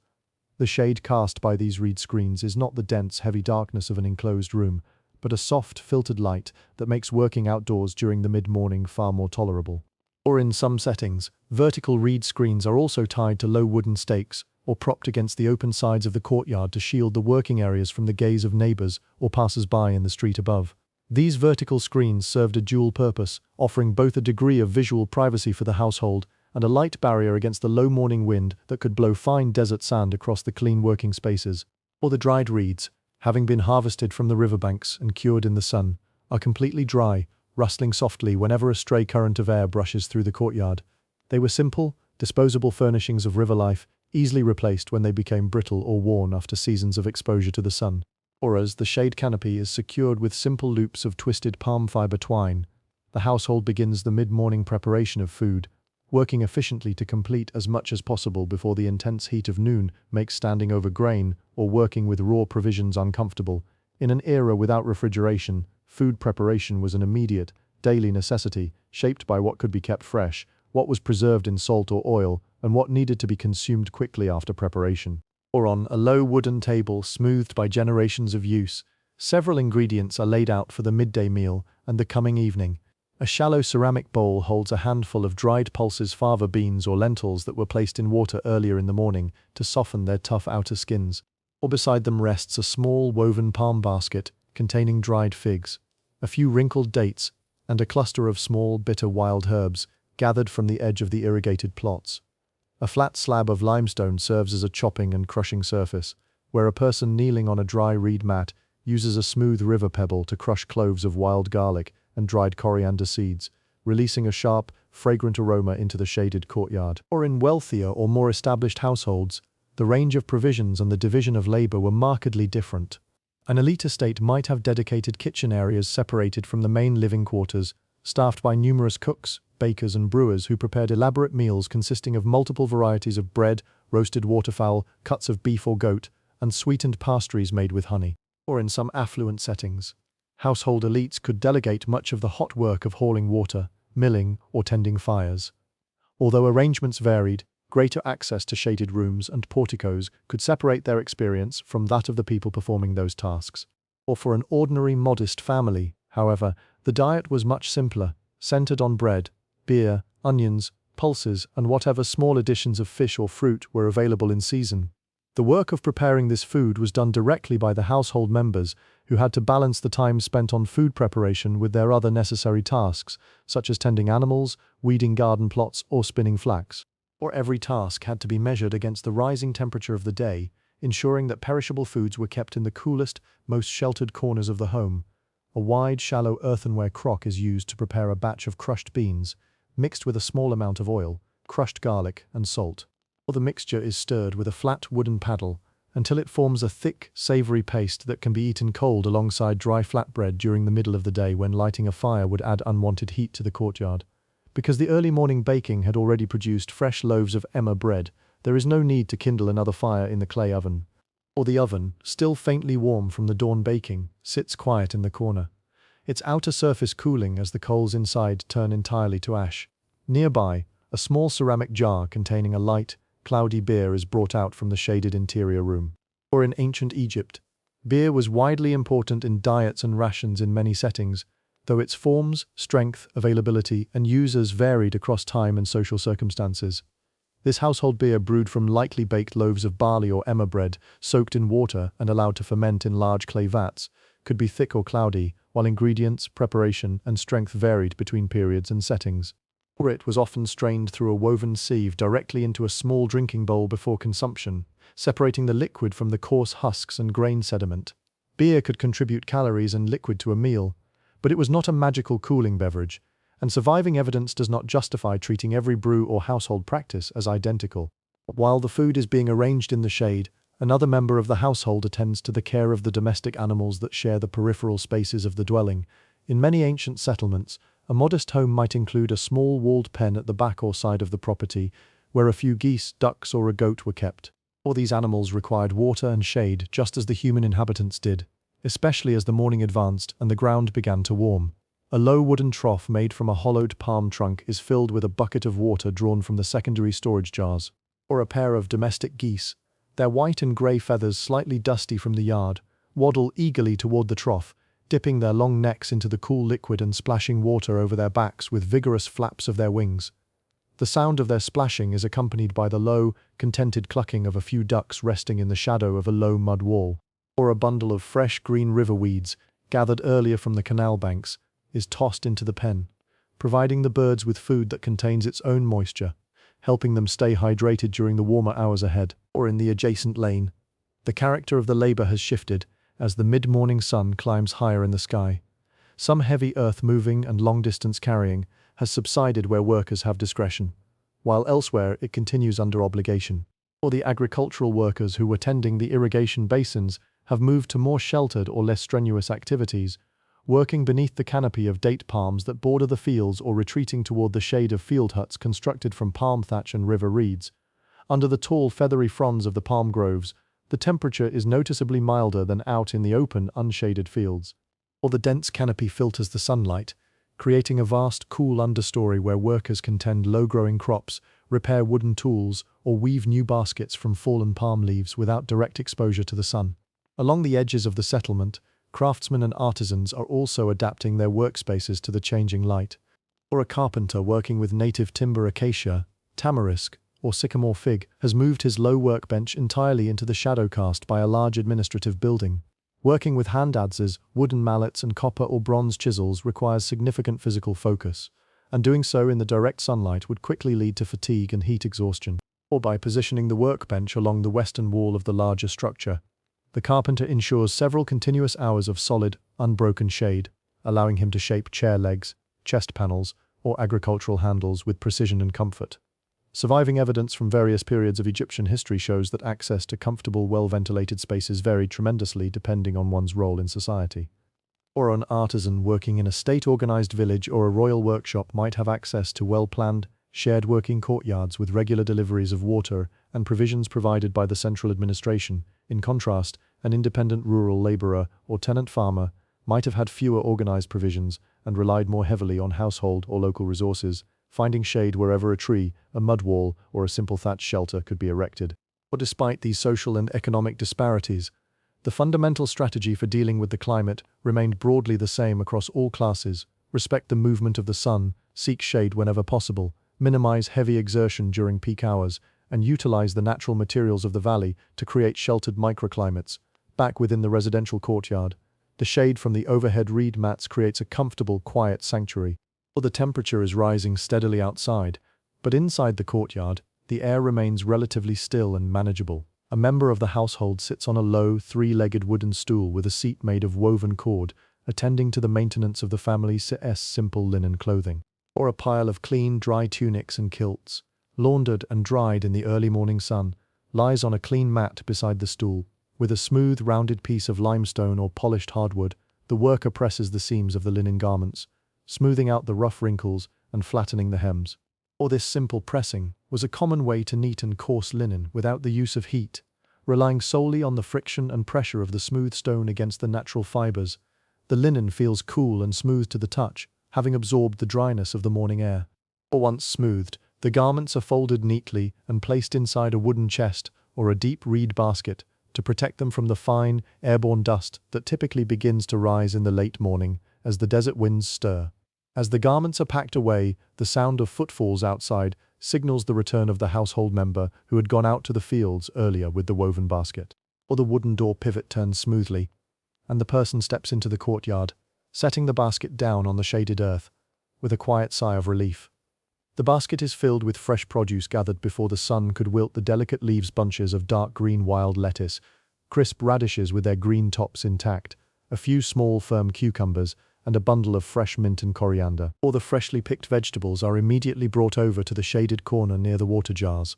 The shade cast by these reed screens is not the dense, heavy darkness of an enclosed room, but a soft, filtered light that makes working outdoors during the mid-morning far more tolerable. Or in some settings, vertical reed screens are also tied to low wooden stakes or propped against the open sides of the courtyard to shield the working areas from the gaze of neighbors or passers-by in the street above. These vertical screens served a dual purpose, offering both a degree of visual privacy for the household and a light barrier against the low morning wind that could blow fine desert sand across the clean working spaces. Or the dried reeds, having been harvested from the riverbanks and cured in the sun, are completely dry, rustling softly whenever a stray current of air brushes through the courtyard. They were simple, disposable furnishings of river life, easily replaced when they became brittle or worn after seasons of exposure to the sun. Or as the shade canopy is secured with simple loops of twisted palm fiber twine, the household begins the mid-morning preparation of food, working efficiently to complete as much as possible before the intense heat of noon makes standing over grain or working with raw provisions uncomfortable. In an era without refrigeration, food preparation was an immediate, daily necessity, shaped by what could be kept fresh, what was preserved in salt or oil, and what needed to be consumed quickly after preparation. Or on a low wooden table smoothed by generations of use, several ingredients are laid out for the midday meal and the coming evening. A shallow ceramic bowl holds a handful of dried pulses fava beans or lentils that were placed in water earlier in the morning to soften their tough outer skins. Or beside them rests a small woven palm basket containing dried figs, a few wrinkled dates, and a cluster of small, bitter wild herbs gathered from the edge of the irrigated plots. A flat slab of limestone serves as a chopping and crushing surface, where a person kneeling on a dry reed mat uses a smooth river pebble to crush cloves of wild garlic and dried coriander seeds, releasing a sharp, fragrant aroma into the shaded courtyard. Or in wealthier or more established households, the range of provisions and the division of labor were markedly different. An elite estate might have dedicated kitchen areas separated from the main living quarters, staffed by numerous cooks, bakers and brewers who prepared elaborate meals consisting of multiple varieties of bread, roasted waterfowl, cuts of beef or goat, and sweetened pastries made with honey. Or in some affluent settings, household elites could delegate much of the hot work of hauling water, milling, or tending fires. Although arrangements varied, greater access to shaded rooms and porticos could separate their experience from that of the people performing those tasks. Or for an ordinary, modest family, however, the diet was much simpler, centered on bread, beer, onions, pulses, and whatever small additions of fish or fruit were available in season. The work of preparing this food was done directly by the household members, who had to balance the time spent on food preparation with their other necessary tasks, such as tending animals, weeding garden plots, or spinning flax. Or every task had to be measured against the rising temperature of the day, ensuring that perishable foods were kept in the coolest, most sheltered corners of the home. A wide, shallow earthenware crock is used to prepare a batch of crushed beans, mixed with a small amount of oil, crushed garlic, and salt. Or the mixture is stirred with a flat wooden paddle until it forms a thick, savory paste that can be eaten cold alongside dry flatbread during the middle of the day when lighting a fire would add unwanted heat to the courtyard. Because the early morning baking had already produced fresh loaves of emmer bread, there is no need to kindle another fire in the clay oven. Or the oven, still faintly warm from the dawn baking, sits quiet in the corner, its outer surface cooling as the coals inside turn entirely to ash. Nearby, a small ceramic jar containing a light, cloudy beer is brought out from the shaded interior room. Or in ancient Egypt, beer was widely important in diets and rations in many settings, though its forms, strength, availability, and users varied across time and social circumstances. This household beer brewed from lightly baked loaves of barley or emmer bread, soaked in water and allowed to ferment in large clay vats, could be thick or cloudy, while ingredients, preparation, and strength varied between periods and settings. Or it was often strained through a woven sieve directly into a small drinking bowl before consumption, separating the liquid from the coarse husks and grain sediment. Beer could contribute calories and liquid to a meal, but it was not a magical cooling beverage, and surviving evidence does not justify treating every brew or household practice as identical. While the food is being arranged in the shade, another member of the household attends to the care of the domestic animals that share the peripheral spaces of the dwelling. In many ancient settlements, a modest home might include a small walled pen at the back or side of the property, where a few geese, ducks, or a goat were kept. Or these animals required water and shade just as the human inhabitants did, especially as the morning advanced and the ground began to warm. A low wooden trough made from a hollowed palm trunk is filled with a bucket of water drawn from the secondary storage jars. Or a pair of domestic geese, their white and grey feathers slightly dusty from the yard, waddle eagerly toward the trough, dipping their long necks into the cool liquid and splashing water over their backs with vigorous flaps of their wings. The sound of their splashing is accompanied by the low, contented clucking of a few ducks resting in the shadow of a low mud wall. Or a bundle of fresh green river weeds, gathered earlier from the canal banks, is tossed into the pen, providing the birds with food that contains its own moisture, helping them stay hydrated during the warmer hours ahead. Or in the adjacent lane, the character of the labor has shifted as the mid-morning sun climbs higher in the sky. Some heavy earth moving and long-distance carrying has subsided where workers have discretion, while elsewhere it continues under obligation. Or the agricultural workers who were tending the irrigation basins have moved to more sheltered or less strenuous activities, working beneath the canopy of date palms that border the fields or retreating toward the shade of field huts constructed from palm thatch and river reeds. Under the tall, feathery fronds of the palm groves, the temperature is noticeably milder than out in the open, unshaded fields. Or the dense canopy filters the sunlight, creating a vast, cool understory where workers can tend low-growing crops, repair wooden tools, or weave new baskets from fallen palm leaves without direct exposure to the sun. Along the edges of the settlement, craftsmen and artisans are also adapting their workspaces to the changing light. Or a carpenter working with native timber acacia, tamarisk, or sycamore fig has moved his low workbench entirely into the shadow cast by a large administrative building. Working with hand adzes, wooden mallets, and copper or bronze chisels requires significant physical focus, and doing so in the direct sunlight would quickly lead to fatigue and heat exhaustion. Or by positioning the workbench along the western wall of the larger structure, the carpenter ensures several continuous hours of solid, unbroken shade, allowing him to shape chair legs, chest panels, or agricultural handles with precision and comfort. Surviving evidence from various periods of Egyptian history shows that access to comfortable, well-ventilated spaces varied tremendously depending on one's role in society. Or an artisan working in a state-organized village or a royal workshop might have access to well-planned, shared working courtyards with regular deliveries of water and provisions provided by the central administration. In contrast, an independent rural laborer or tenant farmer might have had fewer organized provisions and relied more heavily on household or local resources, finding shade wherever a tree, a mud wall, or a simple thatch shelter could be erected. But despite these social and economic disparities, the fundamental strategy for dealing with the climate remained broadly the same across all classes: respect the movement of the sun, seek shade whenever possible, minimize heavy exertion during peak hours, and utilize the natural materials of the valley to create sheltered microclimates. Back within the residential courtyard, the shade from the overhead reed mats creates a comfortable, quiet sanctuary. The temperature is rising steadily outside, but inside the courtyard, the air remains relatively still and manageable. A member of the household sits on a low, three-legged wooden stool with a seat made of woven cord, attending to the maintenance of the family's simple linen clothing. Or a pile of clean, dry tunics and kilts, laundered and dried in the early morning sun, lies on a clean mat beside the stool. With a smooth, rounded piece of limestone or polished hardwood, the worker presses the seams of the linen garments, smoothing out the rough wrinkles and flattening the hems. This simple pressing was a common way to neat and coarse linen without the use of heat, relying solely on the friction and pressure of the smooth stone against the natural fibers. The linen feels cool and smooth to the touch, having absorbed the dryness of the morning air. Once smoothed, the garments are folded neatly and placed inside a wooden chest or a deep reed basket to protect them from the fine, airborne dust that typically begins to rise in the late morning as the desert winds stir. As the garments are packed away, the sound of footfalls outside signals the return of the household member who had gone out to the fields earlier with the woven basket. The wooden door pivot turns smoothly, and the person steps into the courtyard, setting the basket down on the shaded earth, with a quiet sigh of relief. The basket is filled with fresh produce gathered before the sun could wilt the delicate leaves, bunches of dark green wild lettuce, crisp radishes with their green tops intact, a few small firm cucumbers, and a bundle of fresh mint and coriander. All the freshly picked vegetables are immediately brought over to the shaded corner near the water jars.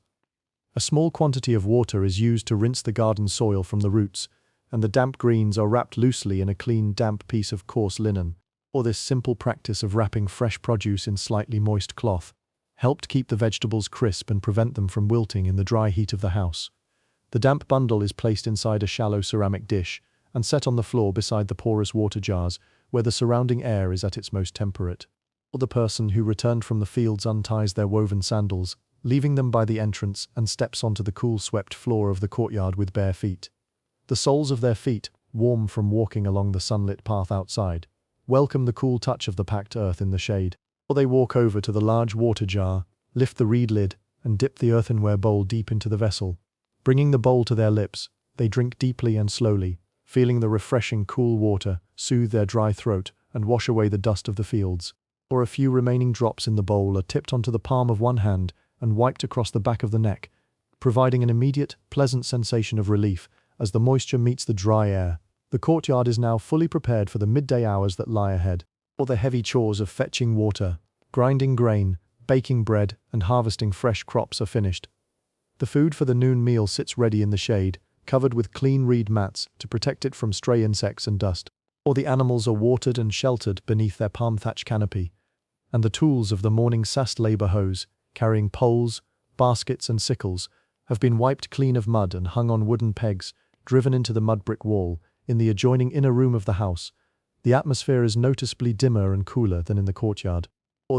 A small quantity of water is used to rinse the garden soil from the roots, and the damp greens are wrapped loosely in a clean, damp piece of coarse linen. This simple practice of wrapping fresh produce in slightly moist cloth helped keep the vegetables crisp and prevent them from wilting in the dry heat of the house. The damp bundle is placed inside a shallow ceramic dish and set on the floor beside the porous water jars, where the surrounding air is at its most temperate. The person who returned from the fields unties their woven sandals, leaving them by the entrance, and steps onto the cool, swept floor of the courtyard with bare feet. The soles of their feet, warm from walking along the sunlit path outside, welcome the cool touch of the packed earth in the shade. They walk over to the large water jar, lift the reed lid, and dip the earthenware bowl deep into the vessel. Bringing the bowl to their lips, they drink deeply and slowly, feeling the refreshing cool water soothe their dry throat and wash away the dust of the fields. A few remaining drops in the bowl are tipped onto the palm of one hand and wiped across the back of the neck, providing an immediate, pleasant sensation of relief as the moisture meets the dry air. The courtyard is now fully prepared for the midday hours that lie ahead. The heavy chores of fetching water, grinding grain, baking bread, and harvesting fresh crops are finished. The food for the noon meal sits ready in the shade, covered with clean reed mats to protect it from stray insects and dust. The animals are watered and sheltered beneath their palm thatch canopy, and the tools of the morning sast labor hose, carrying poles, baskets, and sickles, have been wiped clean of mud and hung on wooden pegs driven into the mud brick wall in the adjoining inner room of the house. The atmosphere is noticeably dimmer and cooler than in the courtyard.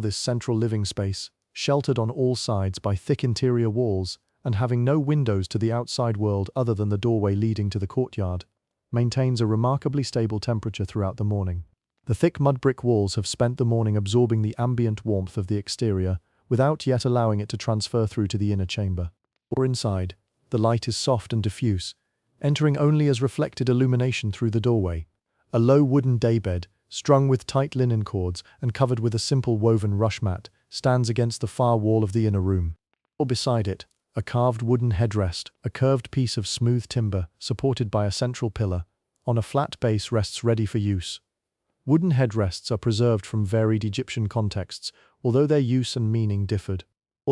This central living space, sheltered on all sides by thick interior walls and having no windows to the outside world other than the doorway leading to the courtyard, maintains a remarkably stable temperature throughout the morning. The thick mud brick walls have spent the morning absorbing the ambient warmth of the exterior without yet allowing it to transfer through to the inner chamber. Inside, the light is soft and diffuse, entering only as reflected illumination through the doorway. A low wooden daybed, strung with tight linen cords and covered with a simple woven rush mat, stands against the far wall of the inner room. Beside it, a carved wooden headrest, a curved piece of smooth timber supported by a central pillar, on a flat base rests ready for use. Wooden headrests are preserved from varied Egyptian contexts, although their use and meaning differed.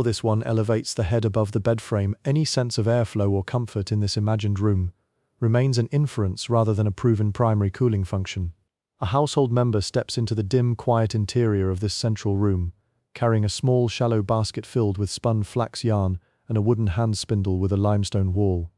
This one elevates the head above the bed frame. Any sense of airflow or comfort in this imagined room remains an inference rather than a proven primary cooling function. A household member steps into the dim, quiet interior of this central room, carrying a small, shallow basket filled with spun flax yarn and a wooden hand spindle with a limestone wall.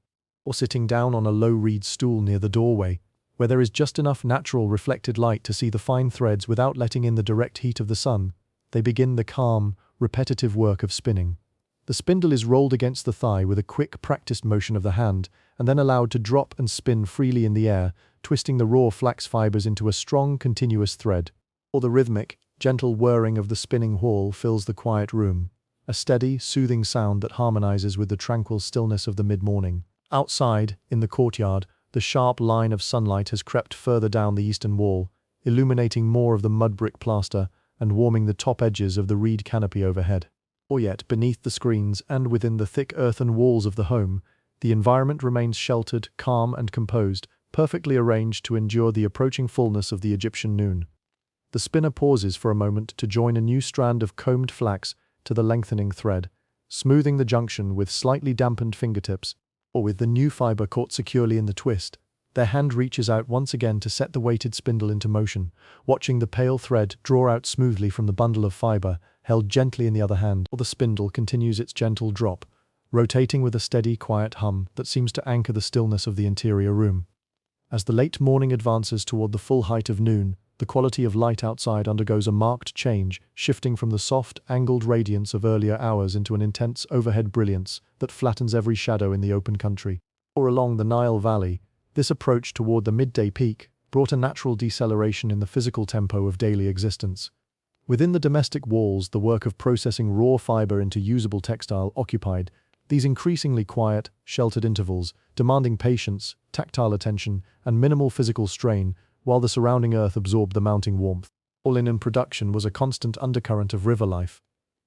Sitting down on a low reed stool near the doorway, where there is just enough natural reflected light to see the fine threads without letting in the direct heat of the sun, they begin the calm, repetitive work of spinning. The spindle is rolled against the thigh with a quick, practiced motion of the hand, and then allowed to drop and spin freely in the air, twisting the raw flax fibers into a strong, continuous thread. The rhythmic, gentle whirring of the spinning wheel fills the quiet room, a steady, soothing sound that harmonizes with the tranquil stillness of the mid-morning. Outside, in the courtyard, the sharp line of sunlight has crept further down the eastern wall, illuminating more of the mud brick plaster and warming the top edges of the reed canopy overhead. Or yet, beneath the screens and within the thick earthen walls of the home, the environment remains sheltered, calm and composed, perfectly arranged to endure the approaching fullness of the Egyptian noon. The spinner pauses for a moment to join a new strand of combed flax to the lengthening thread, smoothing the junction with slightly dampened fingertips, or with the new fiber caught securely in the twist. Their hand reaches out once again to set the weighted spindle into motion, watching the pale thread draw out smoothly from the bundle of fiber held gently in the other hand, or the spindle continues its gentle drop, rotating with a steady, quiet hum that seems to anchor the stillness of the interior room. As the late morning advances toward the full height of noon, the quality of light outside undergoes a marked change, shifting from the soft, angled radiance of earlier hours into an intense overhead brilliance that flattens every shadow in the open country. Or along the Nile Valley, this approach toward the midday peak brought a natural deceleration in the physical tempo of daily existence. Within the domestic walls, the work of processing raw fiber into usable textile occupied these increasingly quiet, sheltered intervals, demanding patience, tactile attention, and minimal physical strain, while the surrounding earth absorbed the mounting warmth. All in production was a constant undercurrent of river life,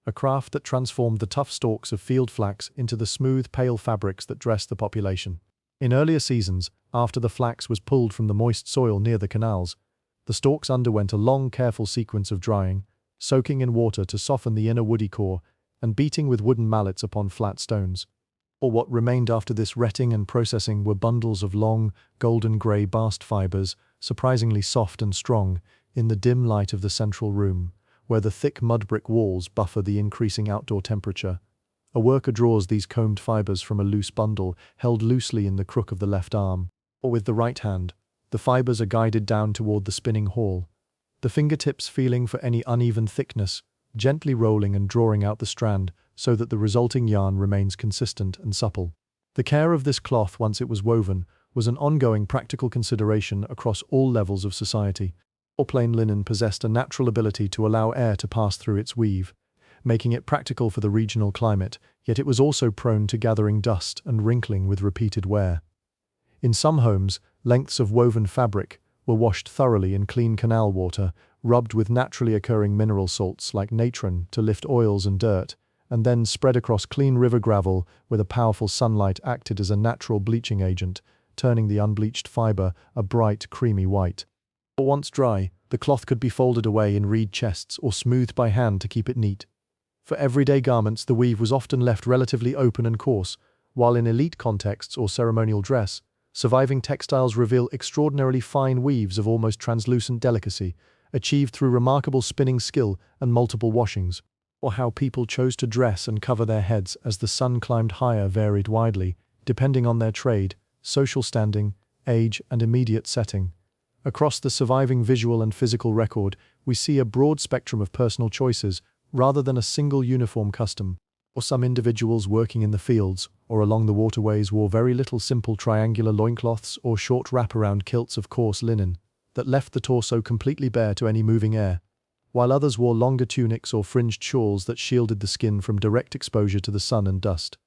a craft that transformed the tough stalks of field flax into the smooth, pale fabrics that dressed the population. In earlier seasons, after the flax was pulled from the moist soil near the canals, the stalks underwent a long, careful sequence of drying, soaking in water to soften the inner woody core, and beating with wooden mallets upon flat stones. Or what remained after this retting and processing were bundles of long, golden-grey bast fibers, surprisingly soft and strong, in the dim light of the central room, where the thick mud brick walls buffer the increasing outdoor temperature. A worker draws these combed fibers from a loose bundle held loosely in the crook of the left arm, or with the right hand. The fibers are guided down toward the spinning hall, the fingertips feeling for any uneven thickness, gently rolling and drawing out the strand so that the resulting yarn remains consistent and supple. The care of this cloth once it was woven was an ongoing practical consideration across all levels of society. Or plain linen possessed a natural ability to allow air to pass through its weave, making it practical for the regional climate, yet it was also prone to gathering dust and wrinkling with repeated wear. In some homes, lengths of woven fabric were washed thoroughly in clean canal water, rubbed with naturally occurring mineral salts like natron to lift oils and dirt, and then spread across clean river gravel where the powerful sunlight acted as a natural bleaching agent, turning the unbleached fiber a bright, creamy white. Or once dry, the cloth could be folded away in reed chests or smoothed by hand to keep it neat. For everyday garments, the weave was often left relatively open and coarse, while in elite contexts or ceremonial dress, surviving textiles reveal extraordinarily fine weaves of almost translucent delicacy, achieved through remarkable spinning skill and multiple washings. Or how people chose to dress and cover their heads as the sun climbed higher varied widely, depending on their trade, social standing, age, and immediate setting. Across the surviving visual and physical record, we see a broad spectrum of personal choices rather than a single uniform custom. Or some individuals working in the fields or along the waterways wore very little simple triangular loincloths or short wraparound kilts of coarse linen that left the torso completely bare to any moving air, while others wore longer tunics or fringed shawls that shielded the skin from direct exposure to the sun and dust.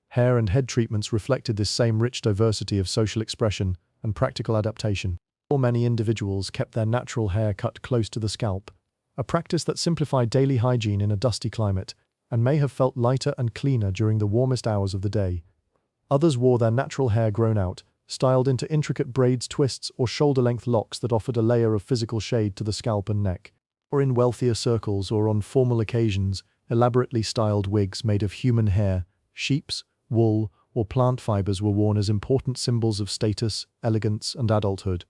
Hair and head treatments reflected this same rich diversity of social expression and practical adaptation. Or many individuals kept their natural hair cut close to the scalp, a practice that simplified daily hygiene in a dusty climate and may have felt lighter and cleaner during the warmest hours of the day. Others wore their natural hair grown out, styled into intricate braids, twists, or shoulder-length locks that offered a layer of physical shade to the scalp and neck. Or in wealthier circles or on formal occasions, elaborately styled wigs made of human hair, sheep's, wool, or plant fibers were worn as important symbols of status, elegance, and adulthood.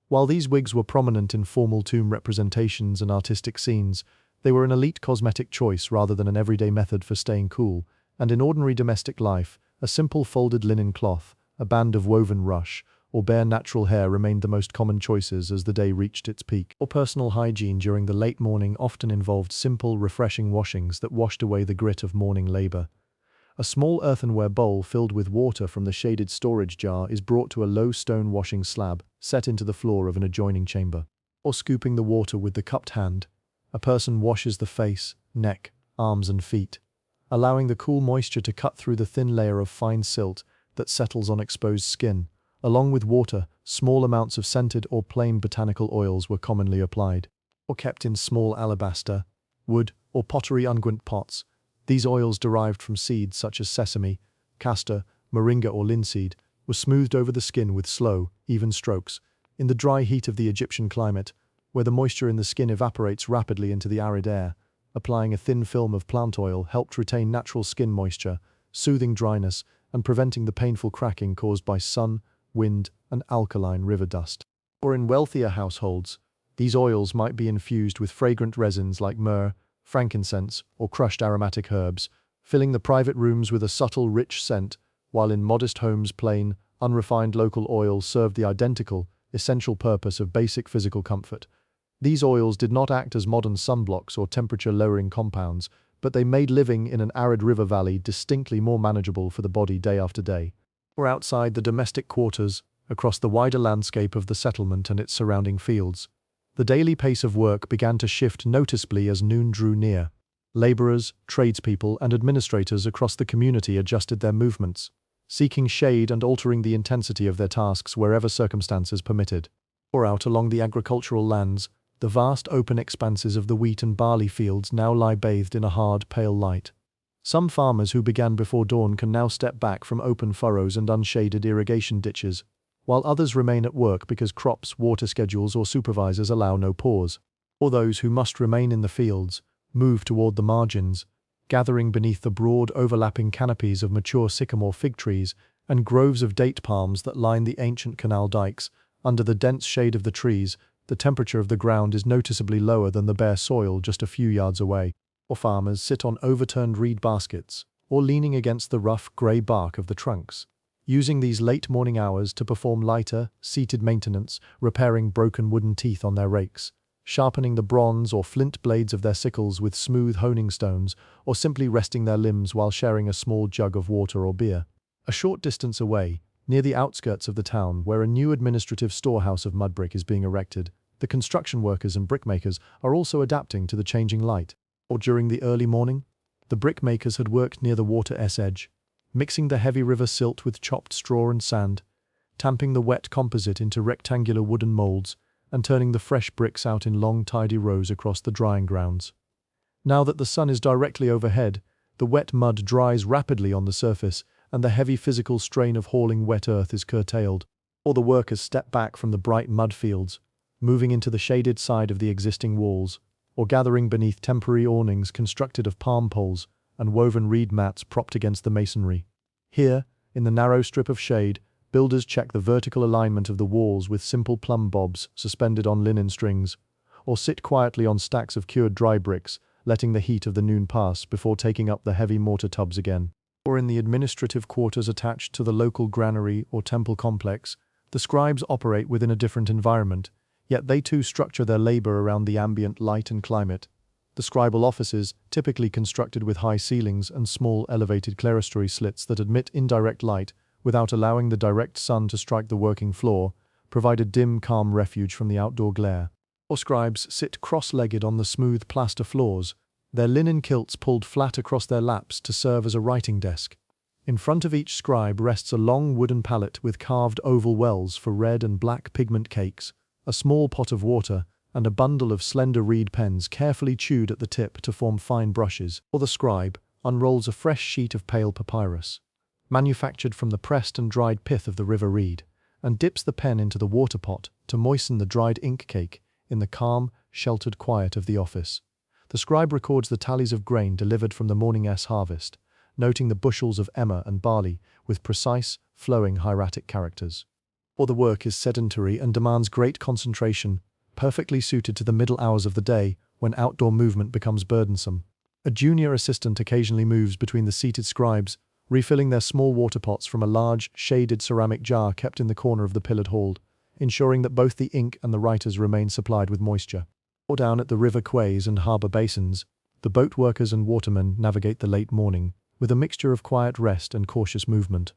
While these wigs were prominent in formal tomb representations and artistic scenes, they were an elite cosmetic choice rather than an everyday method for staying cool, and in ordinary domestic life, a simple folded linen cloth, a band of woven rush, or bare natural hair remained the most common choices as the day reached its peak. Or personal hygiene during the late morning often involved simple, refreshing washings that washed away the grit of morning labor. A small earthenware bowl filled with water from the shaded storage jar is brought to a low stone washing slab set into the floor of an adjoining chamber. Or scooping the water with the cupped hand, a person washes the face, neck, arms and feet. allowing the cool moisture to cut through the thin layer of fine silt that settles on exposed skin. Along with water, small amounts of scented or plain botanical oils were commonly applied, or kept in small alabaster, wood, or pottery unguent pots. These oils, derived from seeds such as sesame, castor, moringa or linseed, were smoothed over the skin with slow, even strokes. In the dry heat of the Egyptian climate, where the moisture in the skin evaporates rapidly into the arid air, applying a thin film of plant oil helped retain natural skin moisture, soothing dryness and preventing the painful cracking caused by sun, wind, and alkaline river dust. Or in wealthier households, these oils might be infused with fragrant resins like myrrh, frankincense, or crushed aromatic herbs, filling the private rooms with a subtle, rich scent, while in modest homes plain, unrefined local oils served the identical, essential purpose of basic physical comfort. These oils did not act as modern sunblocks or temperature-lowering compounds, but they made living in an arid river valley distinctly more manageable for the body day after day. Or outside the domestic quarters, across the wider landscape of the settlement and its surrounding fields, the daily pace of work began to shift noticeably as noon drew near. Laborers, tradespeople, and administrators across the community adjusted their movements, seeking shade and altering the intensity of their tasks wherever circumstances permitted. Or out along the agricultural lands, the vast open expanses of the wheat and barley fields now lie bathed in a hard, pale light. Some farmers who began before dawn can now step back from open furrows and unshaded irrigation ditches, while others remain at work because crops, water schedules, or supervisors allow no pause. Or those who must remain in the fields move toward the margins, gathering beneath the broad overlapping canopies of mature sycamore fig trees and groves of date palms that line the ancient canal dikes. Under the dense shade of the trees, the temperature of the ground is noticeably lower than the bare soil just a few yards away. Or farmers sit on overturned reed baskets, or leaning against the rough grey bark of the trunks, using these late morning hours to perform lighter, seated maintenance, repairing broken wooden teeth on their rakes, sharpening the bronze or flint blades of their sickles with smooth honing stones, or simply resting their limbs while sharing a small jug of water or beer. A short distance away, near the outskirts of the town where a new administrative storehouse of mud brick is being erected, the construction workers and brickmakers are also adapting to the changing light. Or during the early morning, the brickmakers had worked near the water's edge, mixing the heavy river silt with chopped straw and sand, tamping the wet composite into rectangular wooden molds, and turning the fresh bricks out in long, tidy rows across the drying grounds. Now that the sun is directly overhead, the wet mud dries rapidly on the surface, and the heavy physical strain of hauling wet earth is curtailed. Or the workers step back from the bright mud fields, moving into the shaded side of the existing walls, or gathering beneath temporary awnings constructed of palm poles and woven reed mats propped against the masonry. Here, in the narrow strip of shade, builders check the vertical alignment of the walls with simple plumb bobs suspended on linen strings, or sit quietly on stacks of cured dry bricks, letting the heat of the noon pass before taking up the heavy mortar tubs again. Or in the administrative quarters attached to the local granary or temple complex, the scribes operate within a different environment, yet they too structure their labor around the ambient light and climate. The scribal offices, typically constructed with high ceilings and small elevated clerestory slits that admit indirect light without allowing the direct sun to strike the working floor, provide a dim, calm refuge from the outdoor glare. Or scribes sit cross-legged on the smooth plaster floors, their linen kilts pulled flat across their laps to serve as a writing desk. In front of each scribe rests a long wooden pallet with carved oval wells for red and black pigment cakes, a small pot of water, and a bundle of slender reed pens carefully chewed at the tip to form fine brushes. Or the scribe unrolls a fresh sheet of pale papyrus, manufactured from the pressed and dried pith of the river reed, and dips the pen into the water pot to moisten the dried ink cake in the calm, sheltered quiet of the office. The scribe records the tallies of grain delivered from the morning's harvest, noting the bushels of emmer and barley with precise, flowing hieratic characters. Or the work is sedentary and demands great concentration, perfectly suited to the middle hours of the day when outdoor movement becomes burdensome. A junior assistant occasionally moves between the seated scribes, refilling their small water pots from a large, shaded ceramic jar kept in the corner of the pillared hall, ensuring that both the ink and the writers remain supplied with moisture. Or down at the river quays and harbour basins, the boat workers and watermen navigate the late morning with a mixture of quiet rest and cautious movement.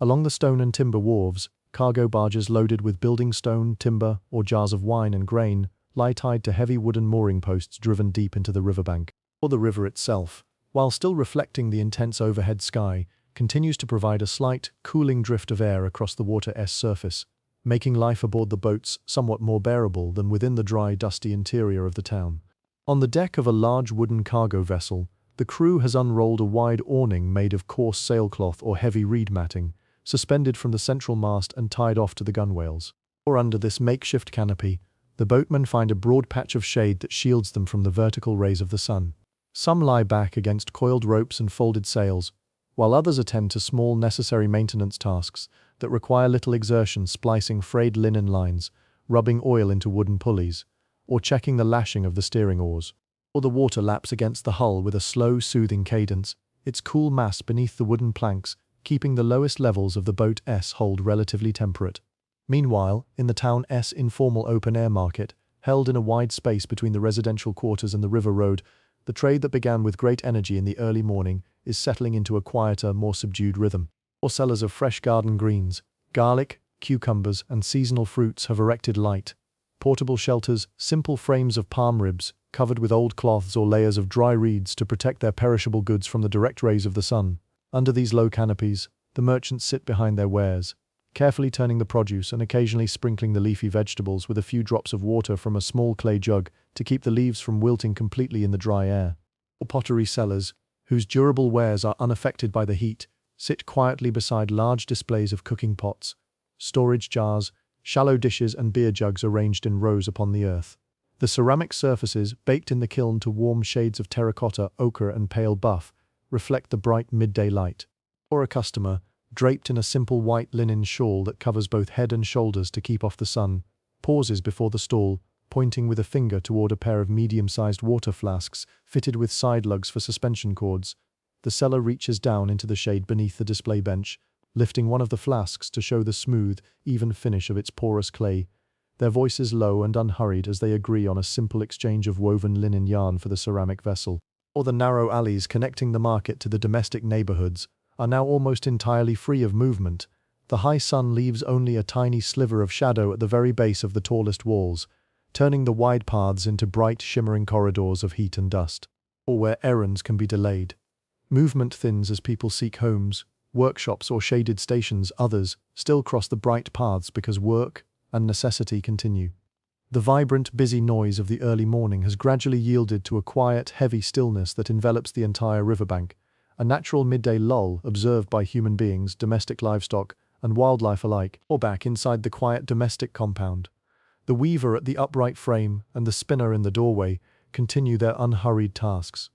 Along the stone and timber wharves, cargo barges loaded with building stone, timber, or jars of wine and grain lie tied to heavy wooden mooring posts driven deep into the riverbank. Or the river itself, while still reflecting the intense overhead sky, continues to provide a slight, cooling drift of air across the water's surface, making life aboard the boats somewhat more bearable than within the dry, dusty interior of the town. On the deck of a large wooden cargo vessel, the crew has unrolled a wide awning made of coarse sailcloth or heavy reed matting, suspended from the central mast and tied off to the gunwales. Or under this makeshift canopy, the boatmen find a broad patch of shade that shields them from the vertical rays of the sun. Some lie back against coiled ropes and folded sails, while others attend to small necessary maintenance tasks that require little exertion, splicing frayed linen lines, rubbing oil into wooden pulleys, or checking the lashing of the steering oars. Or the water laps against the hull with a slow, soothing cadence, its cool mass beneath the wooden planks, keeping the lowest levels of the boat's hold relatively temperate. Meanwhile, in the town's informal open-air market, held in a wide space between the residential quarters and the river road, the trade that began with great energy in the early morning is settling into a quieter, more subdued rhythm. Or sellers of fresh garden greens, garlic, cucumbers, and seasonal fruits have erected light, portable shelters, simple frames of palm ribs, covered with old cloths or layers of dry reeds to protect their perishable goods from the direct rays of the sun. Under these low canopies, the merchants sit behind their wares, carefully turning the produce and occasionally sprinkling the leafy vegetables with a few drops of water from a small clay jug to keep the leaves from wilting completely in the dry air. Or pottery sellers, whose durable wares are unaffected by the heat, sit quietly beside large displays of cooking pots, storage jars, shallow dishes and beer jugs arranged in rows upon the earth. The ceramic surfaces, baked in the kiln to warm shades of terracotta, ochre and pale buff, reflect the bright midday light. Or a customer, draped in a simple white linen shawl that covers both head and shoulders to keep off the sun, pauses before the stall, pointing with a finger toward a pair of medium-sized water flasks fitted with side lugs for suspension cords. The seller reaches down into the shade beneath the display bench, lifting one of the flasks to show the smooth, even finish of its porous clay, their voices low and unhurried as they agree on a simple exchange of woven linen yarn for the ceramic vessel. Or the narrow alleys connecting the market to the domestic neighborhoods are now almost entirely free of movement. The high sun leaves only a tiny sliver of shadow at the very base of the tallest walls, turning the wide paths into bright, shimmering corridors of heat and dust. Or where errands can be delayed. Movement thins as people seek homes, workshops or shaded stations. Others still cross the bright paths because work and necessity continue. The vibrant, busy noise of the early morning has gradually yielded to a quiet, heavy stillness that envelops the entire riverbank, a natural midday lull observed by human beings, domestic livestock, and wildlife alike. Or back inside the quiet domestic compound, the weaver at the upright frame and the spinner in the doorway continue their unhurried tasks.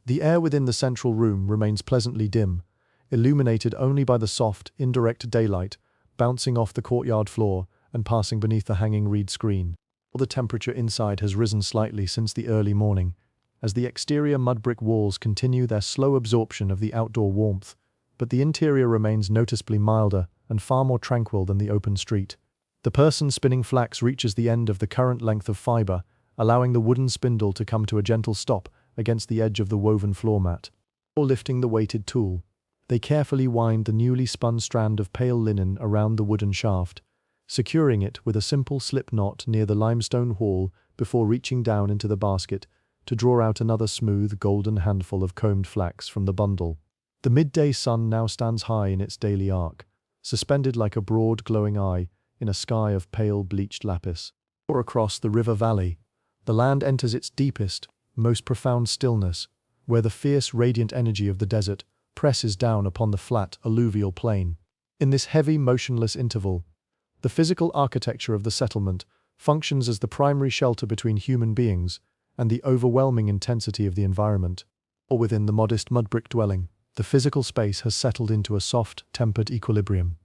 The air within the central room remains pleasantly dim, illuminated only by the soft, indirect daylight bouncing off the courtyard floor and passing beneath the hanging reed screen. Or the temperature inside has risen slightly since the early morning, as the exterior mud brick walls continue their slow absorption of the outdoor warmth, but the interior remains noticeably milder and far more tranquil than the open street. The person spinning flax reaches the end of the current length of fiber, allowing the wooden spindle to come to a gentle stop against the edge of the woven floor mat. Or lifting the weighted tool, they carefully wind the newly spun strand of pale linen around the wooden shaft, securing it with a simple slip knot near the limestone wall before reaching down into the basket to draw out another smooth, golden handful of combed flax from the bundle. The midday sun now stands high in its daily arc, suspended like a broad, glowing eye in a sky of pale, bleached lapis. Or across the river valley, the land enters its deepest, most profound stillness, where the fierce, radiant energy of the desert presses down upon the flat, alluvial plain. In this heavy, motionless interval, the physical architecture of the settlement functions as the primary shelter between human beings and the overwhelming intensity of the environment. Or within the modest mud brick dwelling, the physical space has settled into a soft, tempered equilibrium.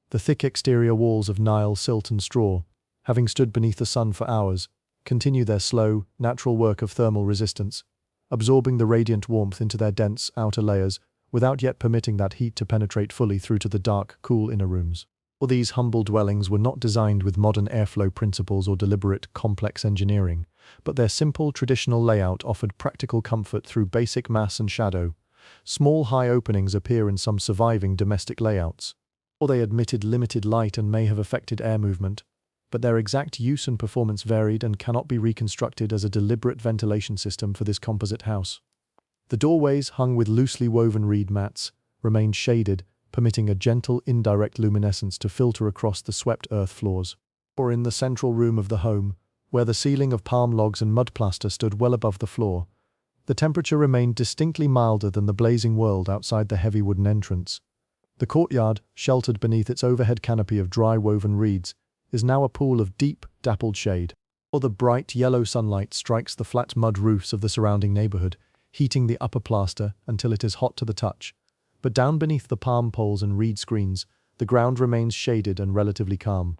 The thick exterior walls of Nile silt and straw, having stood beneath the sun for hours, continue their slow, natural work of thermal resistance, absorbing the radiant warmth into their dense outer layers without yet permitting that heat to penetrate fully through to the dark, cool inner rooms. Or these humble dwellings were not designed with modern airflow principles or deliberate, complex engineering, but their simple, traditional layout offered practical comfort through basic mass and shadow. Small, high openings appear in some surviving domestic layouts. Or they admitted limited light and may have affected air movement, but their exact use and performance varied and cannot be reconstructed as a deliberate ventilation system for this composite house. The doorways, hung with loosely woven reed mats, remained shaded, permitting a gentle, indirect luminescence to filter across the swept earth floors. Or in the central room of the home, where the ceiling of palm logs and mud plaster stood well above the floor, the temperature remained distinctly milder than the blazing world outside the heavy wooden entrance. The courtyard, sheltered beneath its overhead canopy of dry woven reeds, is now a pool of deep, dappled shade. Or the bright yellow sunlight strikes the flat mud roofs of the surrounding neighborhood, heating the upper plaster until it is hot to the touch. But down beneath the palm poles and reed screens, the ground remains shaded and relatively calm.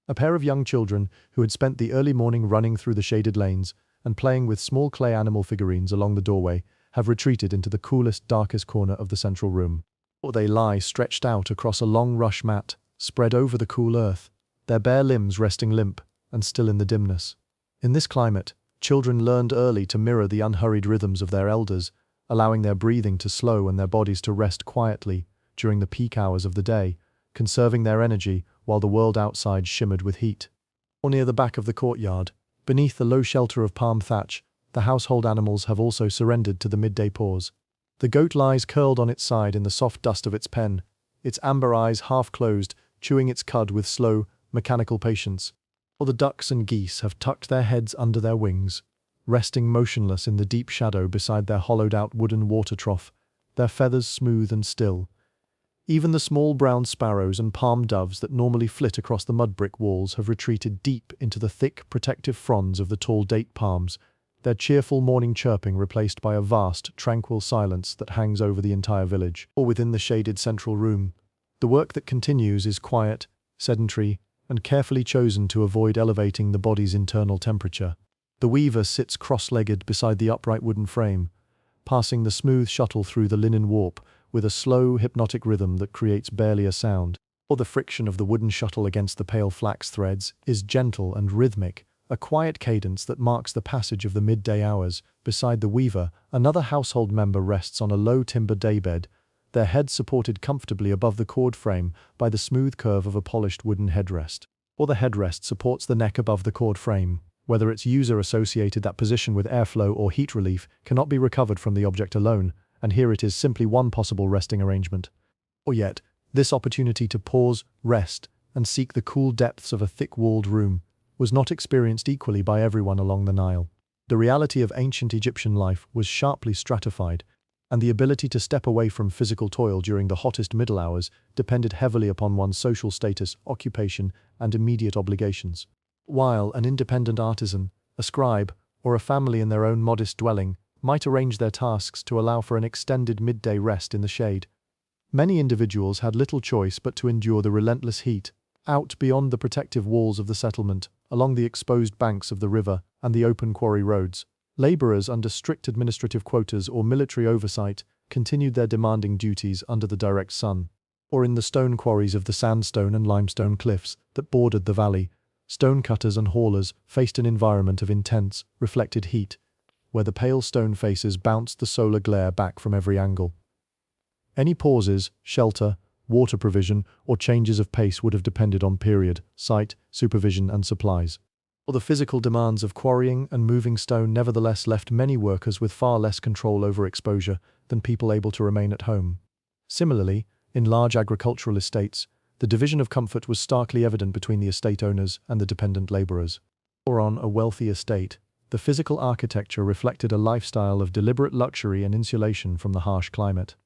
A pair of young children, who had spent the early morning running through the shaded lanes and playing with small clay animal figurines along the doorway, have retreated into the coolest, darkest corner of the central room. Or they lie stretched out across a long rush mat, spread over the cool earth, their bare limbs resting limp and still in the dimness. In this climate, children learned early to mirror the unhurried rhythms of their elders, allowing their breathing to slow and their bodies to rest quietly during the peak hours of the day, conserving their energy while the world outside shimmered with heat. Or near the back of the courtyard, beneath the low shelter of palm thatch, the household animals have also surrendered to the midday pause. The goat lies curled on its side in the soft dust of its pen, its amber eyes half closed, chewing its cud with slow, mechanical patience. Or the ducks and geese have tucked their heads under their wings, resting motionless in the deep shadow beside their hollowed-out wooden water trough, their feathers smooth and still. Even the small brown sparrows and palm doves that normally flit across the mud-brick walls have retreated deep into the thick, protective fronds of the tall date palms, their cheerful morning chirping replaced by a vast, tranquil silence that hangs over the entire village. Or within the shaded central room, the work that continues is quiet, sedentary, and carefully chosen to avoid elevating the body's internal temperature. The weaver sits cross-legged beside the upright wooden frame, passing the smooth shuttle through the linen warp with a slow, hypnotic rhythm that creates barely a sound. Or the friction of the wooden shuttle against the pale flax threads is gentle and rhythmic, a quiet cadence that marks the passage of the midday hours. Beside the weaver, another household member rests on a low timber daybed, their heads supported comfortably above the cord frame by the smooth curve of a polished wooden headrest. Or the headrest supports the neck above the cord frame. Whether its user associated that position with airflow or heat relief cannot be recovered from the object alone, and here it is simply one possible resting arrangement. Or yet, this opportunity to pause, rest, and seek the cool depths of a thick-walled room was not experienced equally by everyone along the Nile. The reality of ancient Egyptian life was sharply stratified, and the ability to step away from physical toil during the hottest middle hours depended heavily upon one's social status, occupation, and immediate obligations. While an independent artisan, a scribe, or a family in their own modest dwelling might arrange their tasks to allow for an extended midday rest in the shade, many individuals had little choice but to endure the relentless heat, out beyond the protective walls of the settlement, along the exposed banks of the river and the open quarry roads. Laborers under strict administrative quotas or military oversight continued their demanding duties under the direct sun. Or in the stone quarries of the sandstone and limestone cliffs that bordered the valley, stonecutters and haulers faced an environment of intense, reflected heat, where the pale stone faces bounced the solar glare back from every angle. Any pauses, shelter, water provision, or changes of pace would have depended on period, site, supervision, and supplies. Or the physical demands of quarrying and moving stone nevertheless left many workers with far less control over exposure than people able to remain at home. Similarly, in large agricultural estates, the division of comfort was starkly evident between the estate owners and the dependent laborers. Or on a wealthy estate, the physical architecture reflected a lifestyle of deliberate luxury and insulation from the harsh climate.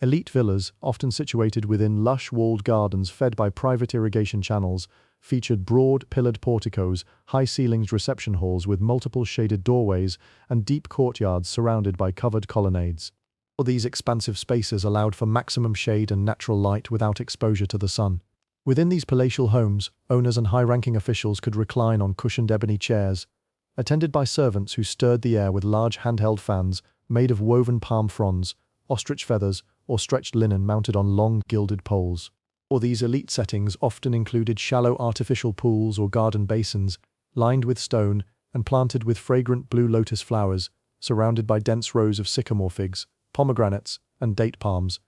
Elite villas, often situated within lush walled gardens fed by private irrigation channels, featured broad, pillared porticos, high-ceilinged reception halls with multiple shaded doorways, and deep courtyards surrounded by covered colonnades. Or these expansive spaces allowed for maximum shade and natural light without exposure to the sun. Within these palatial homes, owners and high-ranking officials could recline on cushioned ebony chairs, attended by servants who stirred the air with large handheld fans made of woven palm fronds, ostrich feathers, or stretched linen mounted on long, gilded poles. Or these elite settings often included shallow artificial pools or garden basins, lined with stone and planted with fragrant blue lotus flowers, surrounded by dense rows of sycamore figs, pomegranates, and date palms.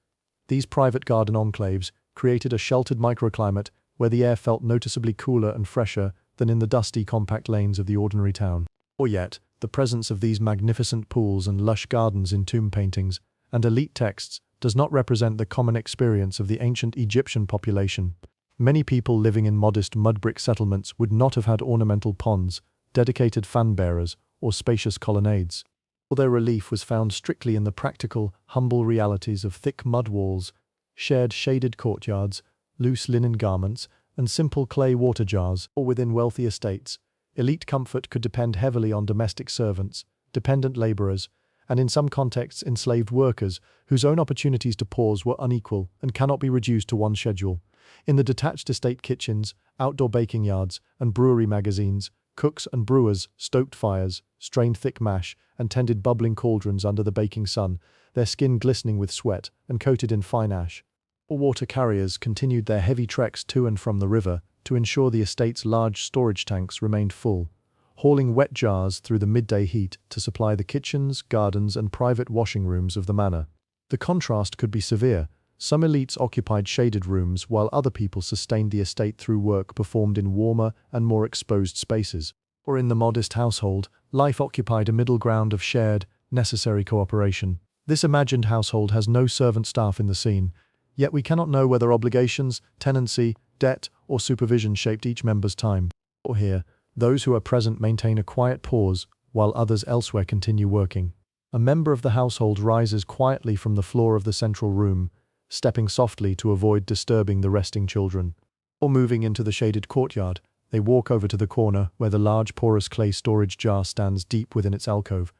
These private garden enclaves created a sheltered microclimate where the air felt noticeably cooler and fresher than in the dusty, compact lanes of the ordinary town. Or yet, The presence of these magnificent pools and lush gardens in tomb paintings and elite texts does not represent the common experience of the ancient Egyptian population. Many people living in modest mud-brick settlements would not have had ornamental ponds, dedicated fan-bearers, or spacious colonnades. All their relief was found strictly in the practical, humble realities of thick mud walls, shared shaded courtyards, loose linen garments, and simple clay water jars. Or within wealthy estates, elite comfort could depend heavily on domestic servants, dependent laborers, and in some contexts enslaved workers whose own opportunities to pause were unequal and cannot be reduced to one schedule. In the detached estate kitchens, outdoor baking yards, and brewery magazines, cooks and brewers stoked fires, strained thick mash, and tended bubbling cauldrons under the baking sun, their skin glistening with sweat and coated in fine ash. Or water carriers continued their heavy treks to and from the river to ensure the estate's large storage tanks remained full, hauling wet jars through the midday heat to supply the kitchens, gardens, and private washing rooms of the manor. The contrast could be severe. Some elites occupied shaded rooms while other people sustained the estate through work performed in warmer and more exposed spaces. Or in the modest household, life occupied a middle ground of shared, necessary cooperation. This imagined household has no servant staff in the scene, yet we cannot know whether obligations, tenancy, debt, or supervision shaped each member's time. Or here, those who are present maintain a quiet pause, while others elsewhere continue working. A member of the household rises quietly from the floor of the central room, stepping softly to avoid disturbing the resting children. Or moving into the shaded courtyard, they walk over to the corner where the large porous clay storage jar stands deep within its alcove.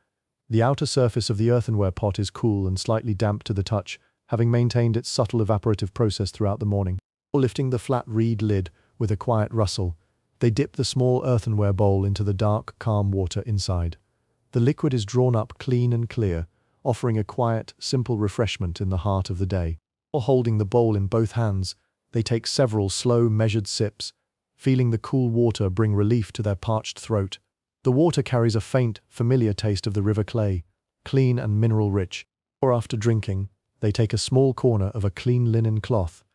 The outer surface of the earthenware pot is cool and slightly damp to the touch, having maintained its subtle evaporative process throughout the morning. Or lifting the flat reed lid with a quiet rustle, they dip the small earthenware bowl into the dark, calm water inside. The liquid is drawn up clean and clear, offering a quiet, simple refreshment in the heart of the day. Or holding the bowl in both hands, they take several slow, measured sips, feeling the cool water bring relief to their parched throat. The water carries a faint, familiar taste of the river clay, clean and mineral-rich. Or after drinking, they take a small corner of a clean linen cloth,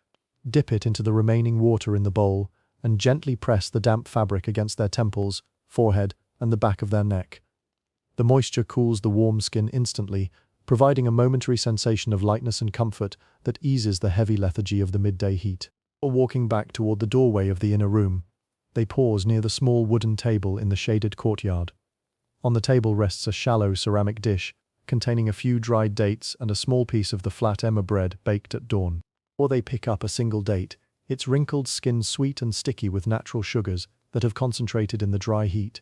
dip it into the remaining water in the bowl, and gently press the damp fabric against their temples, forehead, and the back of their neck. The moisture cools the warm skin instantly, providing a momentary sensation of lightness and comfort that eases the heavy lethargy of the midday heat. Or walking back toward the doorway of the inner room, they pause near the small wooden table in the shaded courtyard. On the table rests a shallow ceramic dish, containing a few dried dates and a small piece of the flat emmer bread baked at dawn. Or they pick up a single date, its wrinkled skin sweet and sticky with natural sugars that have concentrated in the dry heat.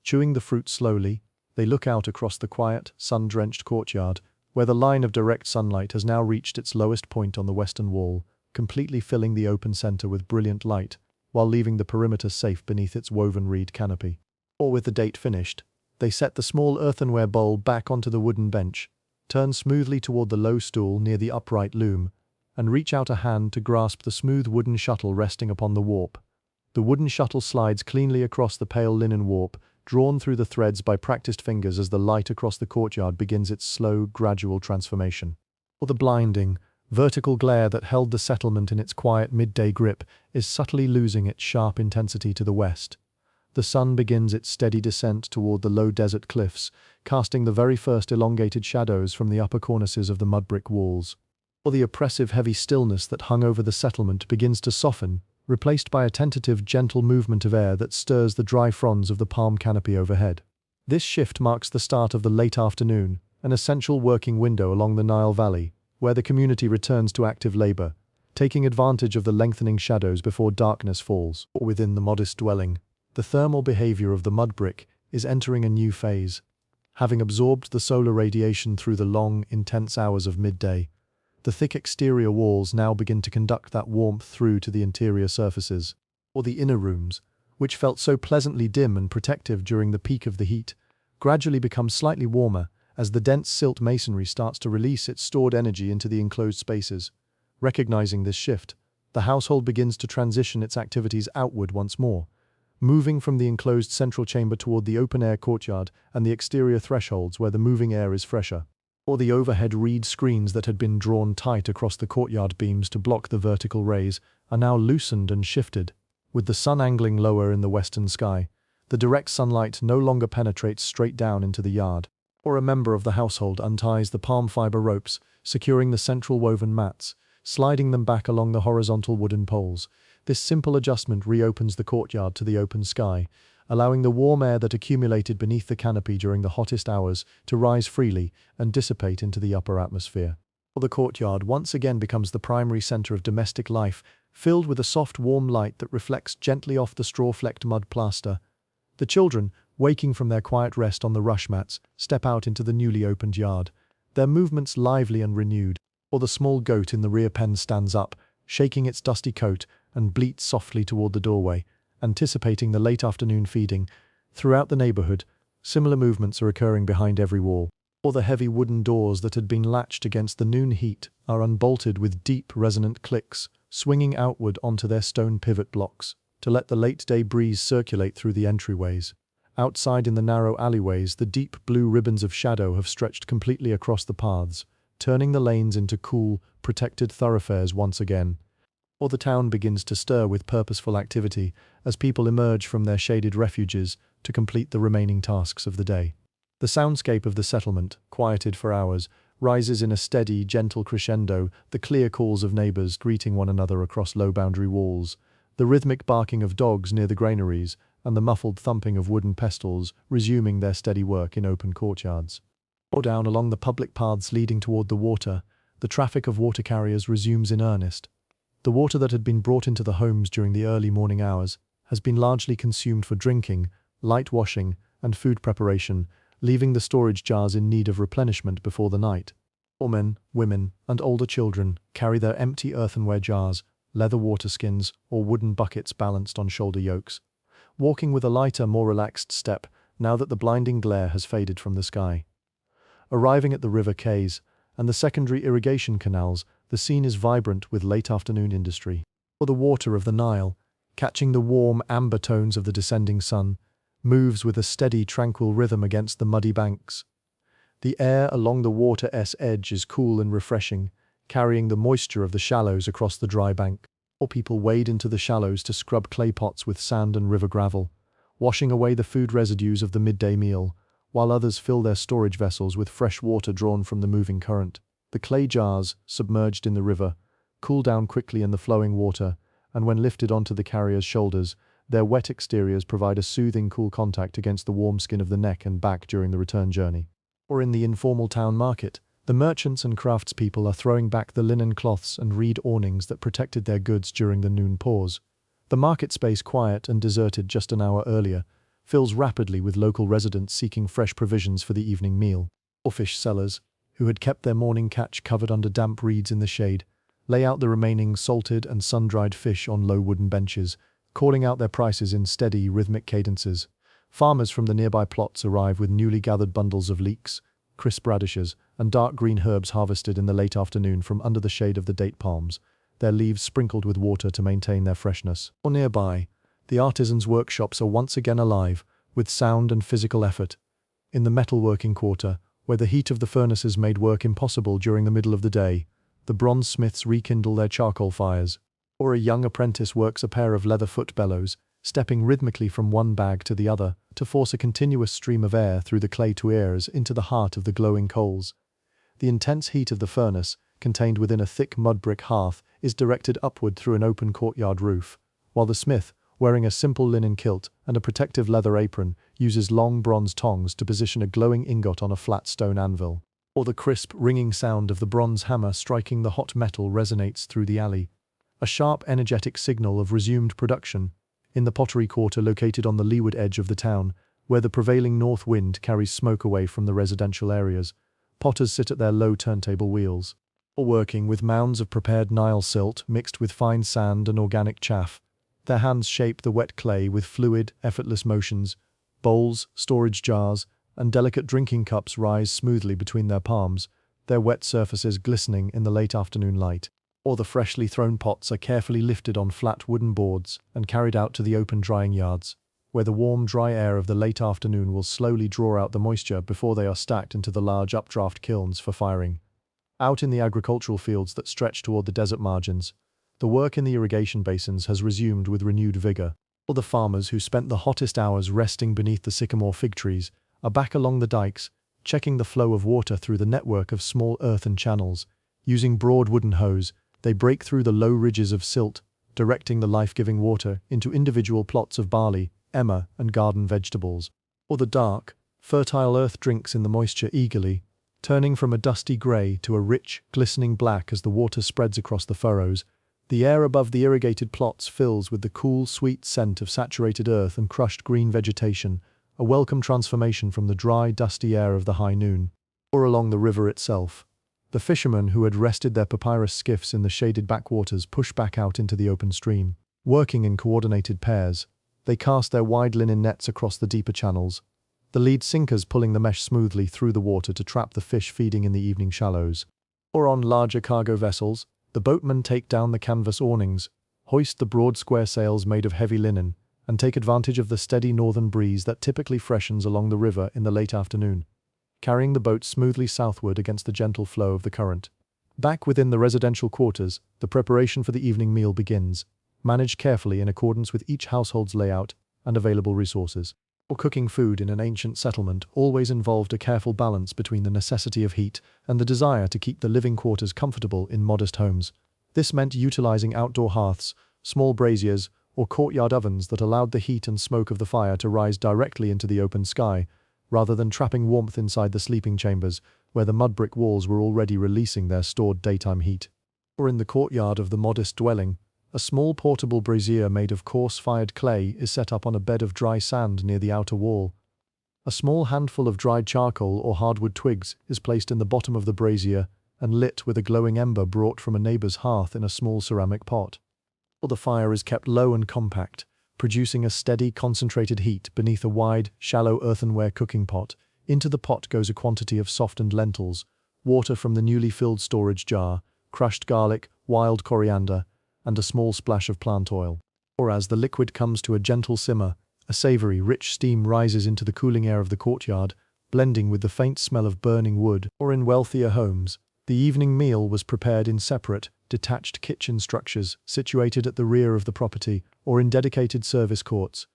Chewing the fruit slowly, they look out across the quiet, sun-drenched courtyard, where the line of direct sunlight has now reached its lowest point on the western wall, completely filling the open center with brilliant light, while leaving the perimeter safe beneath its woven reed canopy. Or with the date finished, they set the small earthenware bowl back onto the wooden bench, turn smoothly toward the low stool near the upright loom, and reach out a hand to grasp the smooth wooden shuttle resting upon the warp. The wooden shuttle slides cleanly across the pale linen warp, drawn through the threads by practiced fingers as the light across the courtyard begins its slow, gradual transformation. Or the blinding, vertical glare that held the settlement in its quiet midday grip is subtly losing its sharp intensity to the west. The sun begins its steady descent toward the low desert cliffs, casting the very first elongated shadows from the upper cornices of the mud-brick walls. Or the oppressive heavy stillness that hung over the settlement begins to soften, replaced by a tentative, gentle movement of air that stirs the dry fronds of the palm canopy overhead. This shift marks the start of the late afternoon, an essential working window along the Nile Valley, where the community returns to active labor, taking advantage of the lengthening shadows before darkness falls. Or within the modest dwelling, the thermal behavior of the mud brick is entering a new phase. Having absorbed the solar radiation through the long, intense hours of midday, the thick exterior walls now begin to conduct that warmth through to the interior surfaces. Or the inner rooms, which felt so pleasantly dim and protective during the peak of the heat, gradually become slightly warmer as the dense silt masonry starts to release its stored energy into the enclosed spaces. Recognizing this shift, the household begins to transition its activities outward once more, moving from the enclosed central chamber toward the open-air courtyard and the exterior thresholds where the moving air is fresher. Or the overhead reed screens that had been drawn tight across the courtyard beams to block the vertical rays are now loosened and shifted. With the sun angling lower in the western sky, The direct sunlight no longer penetrates straight down into the yard. Or a member of the household unties the palm fiber ropes, securing the central woven mats, sliding them back along the horizontal wooden poles. This simple adjustment reopens the courtyard to the open sky, allowing the warm air that accumulated beneath the canopy during the hottest hours to rise freely and dissipate into the upper atmosphere. The courtyard once again becomes the primary center of domestic life, filled with a soft, warm light that reflects gently off the straw-flecked mud plaster. The children, waking from their quiet rest on the rush mats, step out into the newly opened yard, their movements lively and renewed. Or the small goat in the rear pen stands up, shaking its dusty coat, and bleats softly toward the doorway, anticipating the late afternoon feeding. Throughout the neighborhood, similar movements are occurring behind every wall. Or the heavy wooden doors that had been latched against the noon heat are unbolted with deep, resonant clicks, swinging outward onto their stone pivot blocks, to let the late-day breeze circulate through the entryways. Outside in the narrow alleyways, the deep blue ribbons of shadow have stretched completely across the paths, turning the lanes into cool, protected thoroughfares once again. Or the town begins to stir with purposeful activity as people emerge from their shaded refuges to complete the remaining tasks of the day. The soundscape of the settlement, quieted for hours, rises in a steady, gentle crescendo, the clear calls of neighbors greeting one another across low-boundary walls, the rhythmic barking of dogs near the granaries, and the muffled thumping of wooden pestles resuming their steady work in open courtyards. Or down along the public paths leading toward the water, the traffic of water carriers resumes in earnest. The water that had been brought into the homes during the early morning hours has been largely consumed for drinking, light washing, and food preparation, leaving the storage jars in need of replenishment before the night. All men, women, and older children carry their empty earthenware jars, leather water skins, or wooden buckets balanced on shoulder yokes, walking with a lighter, more relaxed step now that the blinding glare has faded from the sky. Arriving at the river quays and the secondary irrigation canals, the scene is vibrant with late-afternoon industry. Or the water of the Nile, catching the warm, amber tones of the descending sun, moves with a steady, tranquil rhythm against the muddy banks. The air along the water's edge is cool and refreshing, carrying the moisture of the shallows across the dry bank. Or people wade into the shallows to scrub clay pots with sand and river gravel, washing away the food residues of the midday meal, while others fill their storage vessels with fresh water drawn from the moving current. The clay jars, submerged in the river, cool down quickly in the flowing water, and when lifted onto the carrier's shoulders, their wet exteriors provide a soothing, cool contact against the warm skin of the neck and back during the return journey. Or in the informal town market, the merchants and craftspeople are throwing back the linen cloths and reed awnings that protected their goods during the noon pause. The market space, quiet and deserted just an hour earlier, fills rapidly with local residents seeking fresh provisions for the evening meal. Or fish sellers, who had kept their morning catch covered under damp reeds in the shade, lay out the remaining salted and sun-dried fish on low wooden benches, calling out their prices in steady, rhythmic cadences. Farmers from the nearby plots arrive with newly gathered bundles of leeks, crisp radishes, and dark green herbs harvested in the late afternoon from under the shade of the date palms, their leaves sprinkled with water to maintain their freshness. Or nearby, the artisans' workshops are once again alive, with sound and physical effort. In the metalworking quarter, where the heat of the furnaces made work impossible during the middle of the day, the bronze smiths rekindle their charcoal fires. Or a young apprentice works a pair of leather foot bellows, stepping rhythmically from one bag to the other to force a continuous stream of air through the clay tuyeres into the heart of the glowing coals. The intense heat of the furnace, contained within a thick mud brick hearth, is directed upward through an open courtyard roof, while the smith, wearing a simple linen kilt and a protective leather apron, uses long bronze tongs to position a glowing ingot on a flat stone anvil. Or the crisp, ringing sound of the bronze hammer striking the hot metal resonates through the alley, a sharp, energetic signal of resumed production. In the pottery quarter located on the leeward edge of the town, where the prevailing north wind carries smoke away from the residential areas, potters sit at their low turntable wheels, or working with mounds of prepared Nile silt mixed with fine sand and organic chaff. Their hands shape the wet clay with fluid, effortless motions. Bowls, storage jars, and delicate drinking cups rise smoothly between their palms, their wet surfaces glistening in the late afternoon light. Or the freshly thrown pots are carefully lifted on flat wooden boards and carried out to the open drying yards, where the warm, dry air of the late afternoon will slowly draw out the moisture before they are stacked into the large updraft kilns for firing. Out in the agricultural fields that stretch toward the desert margins, the work in the irrigation basins has resumed with renewed vigor. All the farmers who spent the hottest hours resting beneath the sycamore fig trees are back along the dikes, checking the flow of water through the network of small earthen channels. Using broad wooden hose, they break through the low ridges of silt, directing the life-giving water into individual plots of barley, emmer, and garden vegetables. Or the dark, fertile earth drinks in the moisture eagerly, turning from a dusty grey to a rich, glistening black as the water spreads across the furrows. The air above the irrigated plots fills with the cool, sweet scent of saturated earth and crushed green vegetation, a welcome transformation from the dry, dusty air of the high noon. Or along the river itself, the fishermen who had rested their papyrus skiffs in the shaded backwaters push back out into the open stream. Working in coordinated pairs, they cast their wide linen nets across the deeper channels, the lead sinkers pulling the mesh smoothly through the water to trap the fish feeding in the evening shallows. Or on larger cargo vessels, the boatmen take down the canvas awnings, hoist the broad square sails made of heavy linen, and take advantage of the steady northern breeze that typically freshens along the river in the late afternoon, carrying the boat smoothly southward against the gentle flow of the current. Back within the residential quarters, the preparation for the evening meal begins, managed carefully in accordance with each household's layout and available resources. Or cooking food in an ancient settlement always involved a careful balance between the necessity of heat and the desire to keep the living quarters comfortable in modest homes. This meant utilizing outdoor hearths, small braziers, or courtyard ovens that allowed the heat and smoke of the fire to rise directly into the open sky, rather than trapping warmth inside the sleeping chambers, where the mud brick walls were already releasing their stored daytime heat. Or in the courtyard of the modest dwelling, a small portable brazier made of coarse-fired clay is set up on a bed of dry sand near the outer wall. A small handful of dried charcoal or hardwood twigs is placed in the bottom of the brazier and lit with a glowing ember brought from a neighbor's hearth in a small ceramic pot. Or the fire is kept low and compact, producing a steady, concentrated heat beneath a wide, shallow earthenware cooking pot. Into the pot goes a quantity of softened lentils, water from the newly filled storage jar, crushed garlic, wild coriander, and a small splash of plant oil. Or as the liquid comes to a gentle simmer, a savory, rich steam rises into the cooling air of the courtyard, blending with the faint smell of burning wood. Or in wealthier homes, the evening meal was prepared in separate, detached kitchen structures situated at the rear of the property or in dedicated service courts.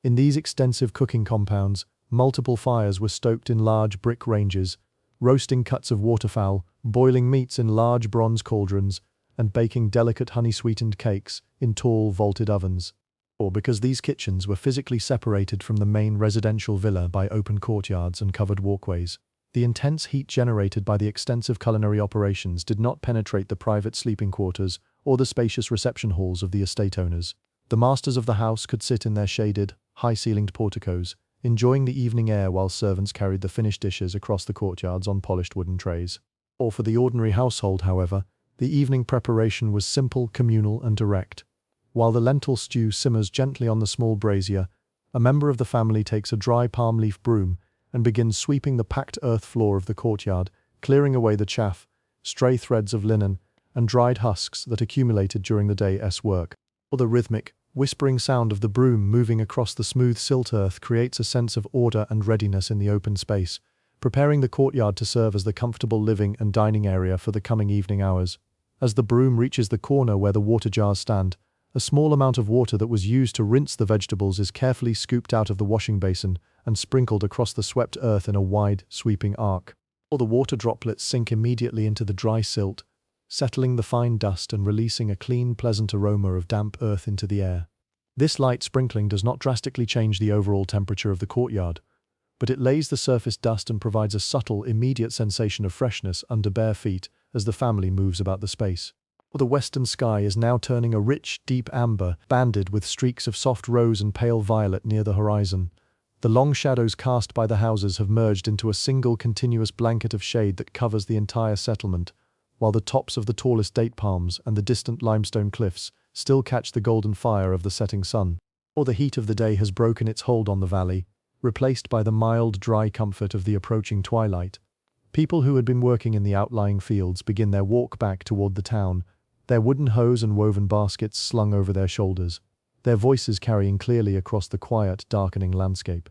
In these extensive cooking compounds, multiple fires were stoked in large brick ranges, roasting cuts of waterfowl, boiling meats in large bronze cauldrons, and baking delicate honey-sweetened cakes in tall, vaulted ovens. Or because these kitchens were physically separated from the main residential villa by open courtyards and covered walkways, the intense heat generated by the extensive culinary operations did not penetrate the private sleeping quarters or the spacious reception halls of the estate owners. The masters of the house could sit in their shaded, high-ceilinged porticos, enjoying the evening air while servants carried the finished dishes across the courtyards on polished wooden trays. Or for the ordinary household, however, the evening preparation was simple, communal, and direct. While the lentil stew simmers gently on the small brazier, a member of the family takes a dry palm leaf broom and begins sweeping the packed earth floor of the courtyard, clearing away the chaff, stray threads of linen, and dried husks that accumulated during the day's work. Or the rhythmic, whispering sound of the broom moving across the smooth silt earth creates a sense of order and readiness in the open space, preparing the courtyard to serve as the comfortable living and dining area for the coming evening hours. As the broom reaches the corner where the water jars stand, a small amount of water that was used to rinse the vegetables is carefully scooped out of the washing basin and sprinkled across the swept earth in a wide, sweeping arc. Or the water droplets sink immediately into the dry silt, settling the fine dust and releasing a clean, pleasant aroma of damp earth into the air. This light sprinkling does not drastically change the overall temperature of the courtyard, but it lays the surface dust and provides a subtle, immediate sensation of freshness under bare feet as the family moves about the space. The western sky is now turning a rich, deep amber, banded with streaks of soft rose and pale violet near the horizon. The long shadows cast by the houses have merged into a single continuous blanket of shade that covers the entire settlement, while the tops of the tallest date palms and the distant limestone cliffs still catch the golden fire of the setting sun. Or the heat of the day has broken its hold on the valley, replaced by the mild, dry comfort of the approaching twilight. People who had been working in the outlying fields begin their walk back toward the town, their wooden hoes and woven baskets slung over their shoulders, their voices carrying clearly across the quiet, darkening landscape.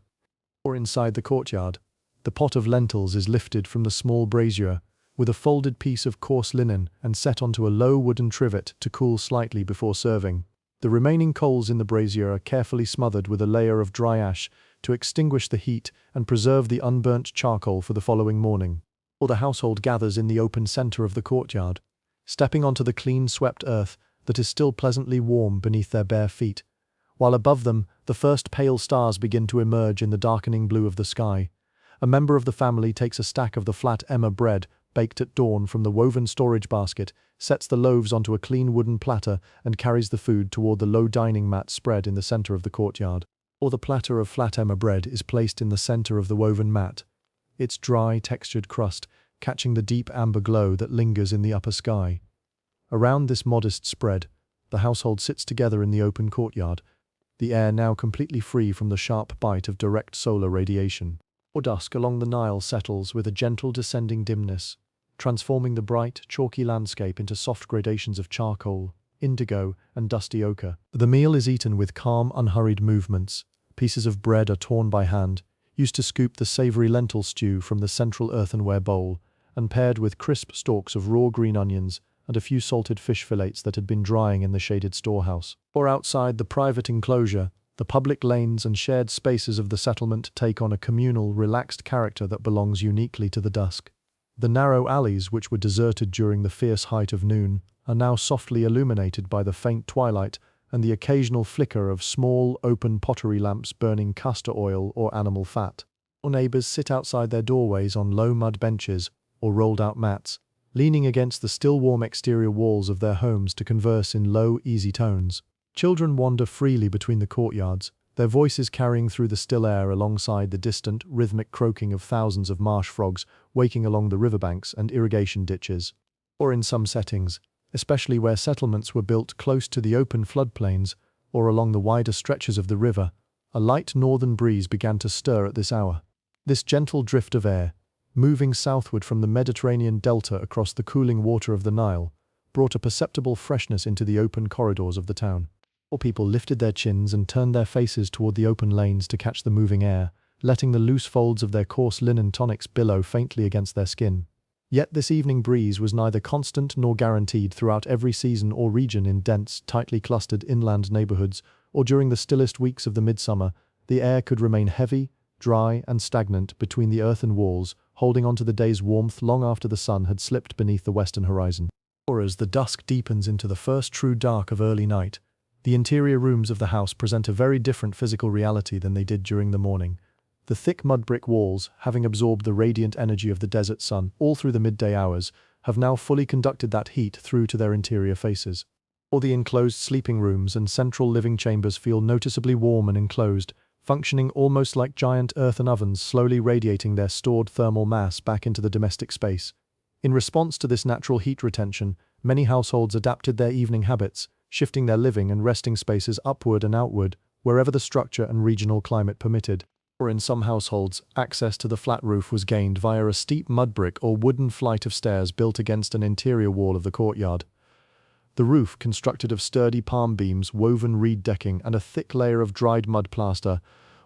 Or inside the courtyard, the pot of lentils is lifted from the small brazier with a folded piece of coarse linen and set onto a low wooden trivet to cool slightly before serving. The remaining coals in the brazier are carefully smothered with a layer of dry ash to extinguish the heat and preserve the unburnt charcoal for the following morning. Or the household gathers in the open center of the courtyard, stepping onto the clean-swept earth that is still pleasantly warm beneath their bare feet, while above them the first pale stars begin to emerge in the darkening blue of the sky. A member of the family takes a stack of the flat emmer bread baked at dawn from the woven storage basket, sets the loaves onto a clean wooden platter, and carries the food toward the low dining mat spread in the center of the courtyard. Or the platter of flat emmer bread is placed in the center of the woven mat, its dry, textured crust catching the deep amber glow that lingers in the upper sky. Around this modest spread, the household sits together in the open courtyard, the air now completely free from the sharp bite of direct solar radiation. Or dusk along the Nile settles with a gentle descending dimness, transforming the bright, chalky landscape into soft gradations of charcoal, indigo, and dusty ochre. The meal is eaten with calm, unhurried movements. Pieces of bread are torn by hand, used to scoop the savory lentil stew from the central earthenware bowl, and paired with crisp stalks of raw green onions and a few salted fish fillets that had been drying in the shaded storehouse. Or outside the private enclosure, the public lanes and shared spaces of the settlement take on a communal, relaxed character that belongs uniquely to the dusk. The narrow alleys, which were deserted during the fierce height of noon, are now softly illuminated by the faint twilight and the occasional flicker of small, open pottery lamps burning castor oil or animal fat. Or neighbors sit outside their doorways on low mud benches or rolled-out mats, leaning against the still warm exterior walls of their homes to converse in low, easy tones. Children wander freely between the courtyards, their voices carrying through the still air alongside the distant, rhythmic croaking of thousands of marsh frogs waking along the riverbanks and irrigation ditches. Or in some settings, especially where settlements were built close to the open floodplains or along the wider stretches of the river, a light northern breeze began to stir at this hour. This gentle drift of air, moving southward from the Mediterranean delta across the cooling water of the Nile, brought a perceptible freshness into the open corridors of the town. Or people lifted their chins and turned their faces toward the open lanes to catch the moving air, letting the loose folds of their coarse linen tunics billow faintly against their skin. Yet this evening breeze was neither constant nor guaranteed throughout every season or region. In dense, tightly clustered inland neighborhoods, or during the stillest weeks of the midsummer, the air could remain heavy, dry, and stagnant between the earthen walls, holding on to the day's warmth long after the sun had slipped beneath the western horizon. Or as the dusk deepens into the first true dark of early night, the interior rooms of the house present a very different physical reality than they did during the morning. The thick mud brick walls, having absorbed the radiant energy of the desert sun all through the midday hours, have now fully conducted that heat through to their interior faces. Or the enclosed sleeping rooms and central living chambers feel noticeably warm and enclosed, functioning almost like giant earthen ovens slowly radiating their stored thermal mass back into the domestic space. In response to this natural heat retention, many households adapted their evening habits, shifting their living and resting spaces upward and outward, wherever the structure and regional climate permitted. Or in some households, access to the flat roof was gained via a steep mud brick or wooden flight of stairs built against an interior wall of the courtyard. The roof, constructed of sturdy palm beams, woven reed decking, and a thick layer of dried mud plaster,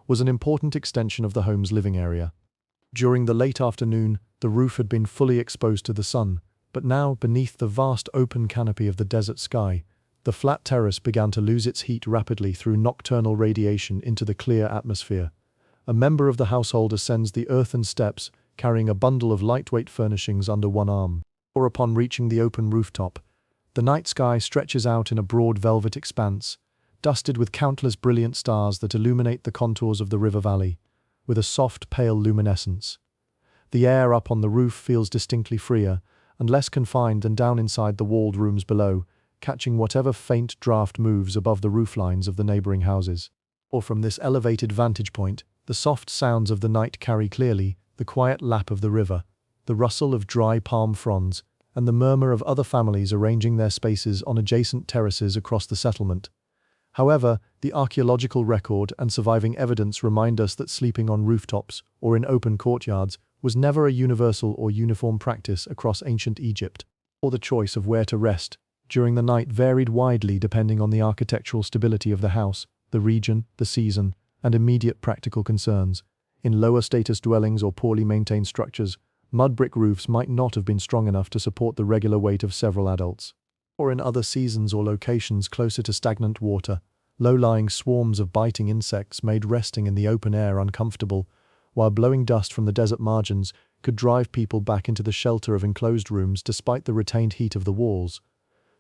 was an important extension of the home's living area. During the late afternoon, the roof had been fully exposed to the sun, but now, beneath the vast open canopy of the desert sky, the flat terrace began to lose its heat rapidly through nocturnal radiation into the clear atmosphere. A member of the household ascends the earthen steps, carrying a bundle of lightweight furnishings under one arm. Or upon reaching the open rooftop, the night sky stretches out in a broad velvet expanse, dusted with countless brilliant stars that illuminate the contours of the river valley, with a soft, pale luminescence. The air up on the roof feels distinctly freer, and less confined than down inside the walled rooms below, catching whatever faint draft moves above the roof lines of the neighboring houses. Or from this elevated vantage point, the soft sounds of the night carry clearly, the quiet lap of the river, the rustle of dry palm fronds, and the murmur of other families arranging their spaces on adjacent terraces across the settlement. However, the archaeological record and surviving evidence remind us that sleeping on rooftops or in open courtyards was never a universal or uniform practice across ancient Egypt. Or the choice of where to rest during the night varied widely depending on the architectural stability of the house, the region, the season, and immediate practical concerns. In lower status dwellings or poorly maintained structures, mud brick roofs might not have been strong enough to support the regular weight of several adults. Or in other seasons or locations closer to stagnant water, low-lying swarms of biting insects made resting in the open air uncomfortable, while blowing dust from the desert margins could drive people back into the shelter of enclosed rooms despite the retained heat of the walls.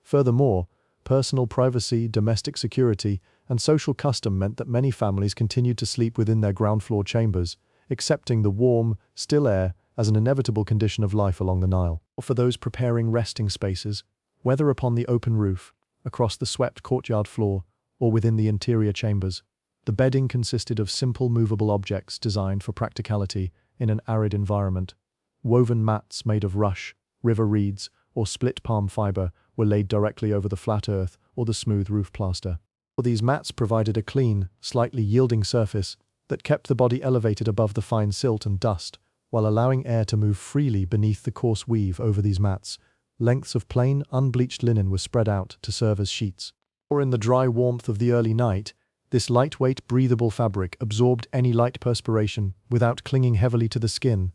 Furthermore, personal privacy, domestic security, and social custom meant that many families continued to sleep within their ground-floor chambers, accepting the warm, still air as an inevitable condition of life along the Nile. For those preparing resting spaces, whether upon the open roof, across the swept courtyard floor, or within the interior chambers, the bedding consisted of simple movable objects designed for practicality in an arid environment. Woven mats made of rush, river reeds, or split palm fiber were laid directly over the flat earth or the smooth roof plaster. These mats provided a clean, slightly yielding surface that kept the body elevated above the fine silt and dust, while allowing air to move freely beneath the coarse weave over these mats. Lengths of plain, unbleached linen were spread out to serve as sheets. Or in the dry warmth of the early night, this lightweight, breathable fabric absorbed any light perspiration without clinging heavily to the skin,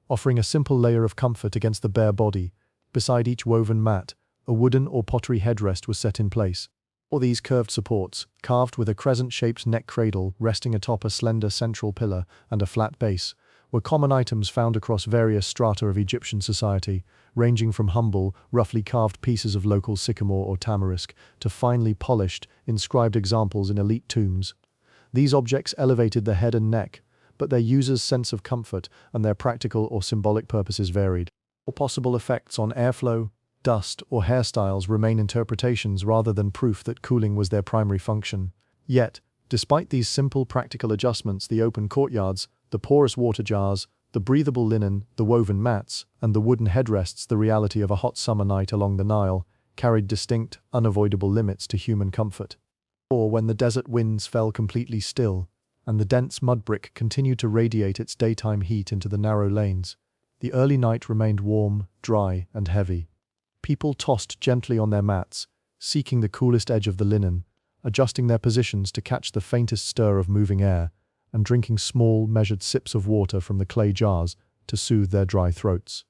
offering a simple layer of comfort against the bare body. Beside each woven mat, a wooden or pottery headrest was set in place. Or these curved supports, carved with a crescent-shaped neck cradle resting atop a slender central pillar and a flat base, were common items found across various strata of Egyptian society, ranging from humble, roughly carved pieces of local sycamore or tamarisk to finely polished, inscribed examples in elite tombs. These objects elevated the head and neck, but their users' sense of comfort and their practical or symbolic purposes varied. All possible effects on airflow, dust, or hairstyles remain interpretations rather than proof that cooling was their primary function. Yet, despite these simple practical adjustments, the open courtyards, the porous water jars, the breathable linen, the woven mats, and the wooden headrests, the reality of a hot summer night along the Nile, carried distinct, unavoidable limits to human comfort. Or when the desert winds fell completely still, and the dense mud brick continued to radiate its daytime heat into the narrow lanes, the early night remained warm, dry, and heavy. People tossed gently on their mats, seeking the coolest edge of the linen, adjusting their positions to catch the faintest stir of moving air, and drinking small, measured sips of water from the clay jars to soothe their dry throats.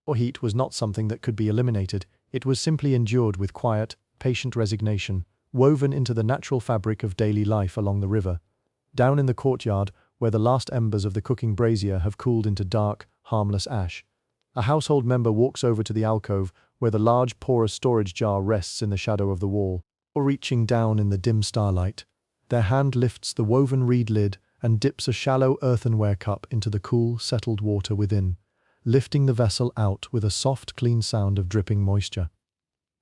Or heat was not something that could be eliminated, it was simply endured with quiet, patient resignation, woven into the natural fabric of daily life along the river. Down in the courtyard, where the last embers of the cooking brazier have cooled into dark, harmless ash, a household member walks over to the alcove where the large porous storage jar rests in the shadow of the wall. Or reaching down in the dim starlight, their hand lifts the woven reed lid and dips a shallow earthenware cup into the cool, settled water within, lifting the vessel out with a soft, clean sound of dripping moisture.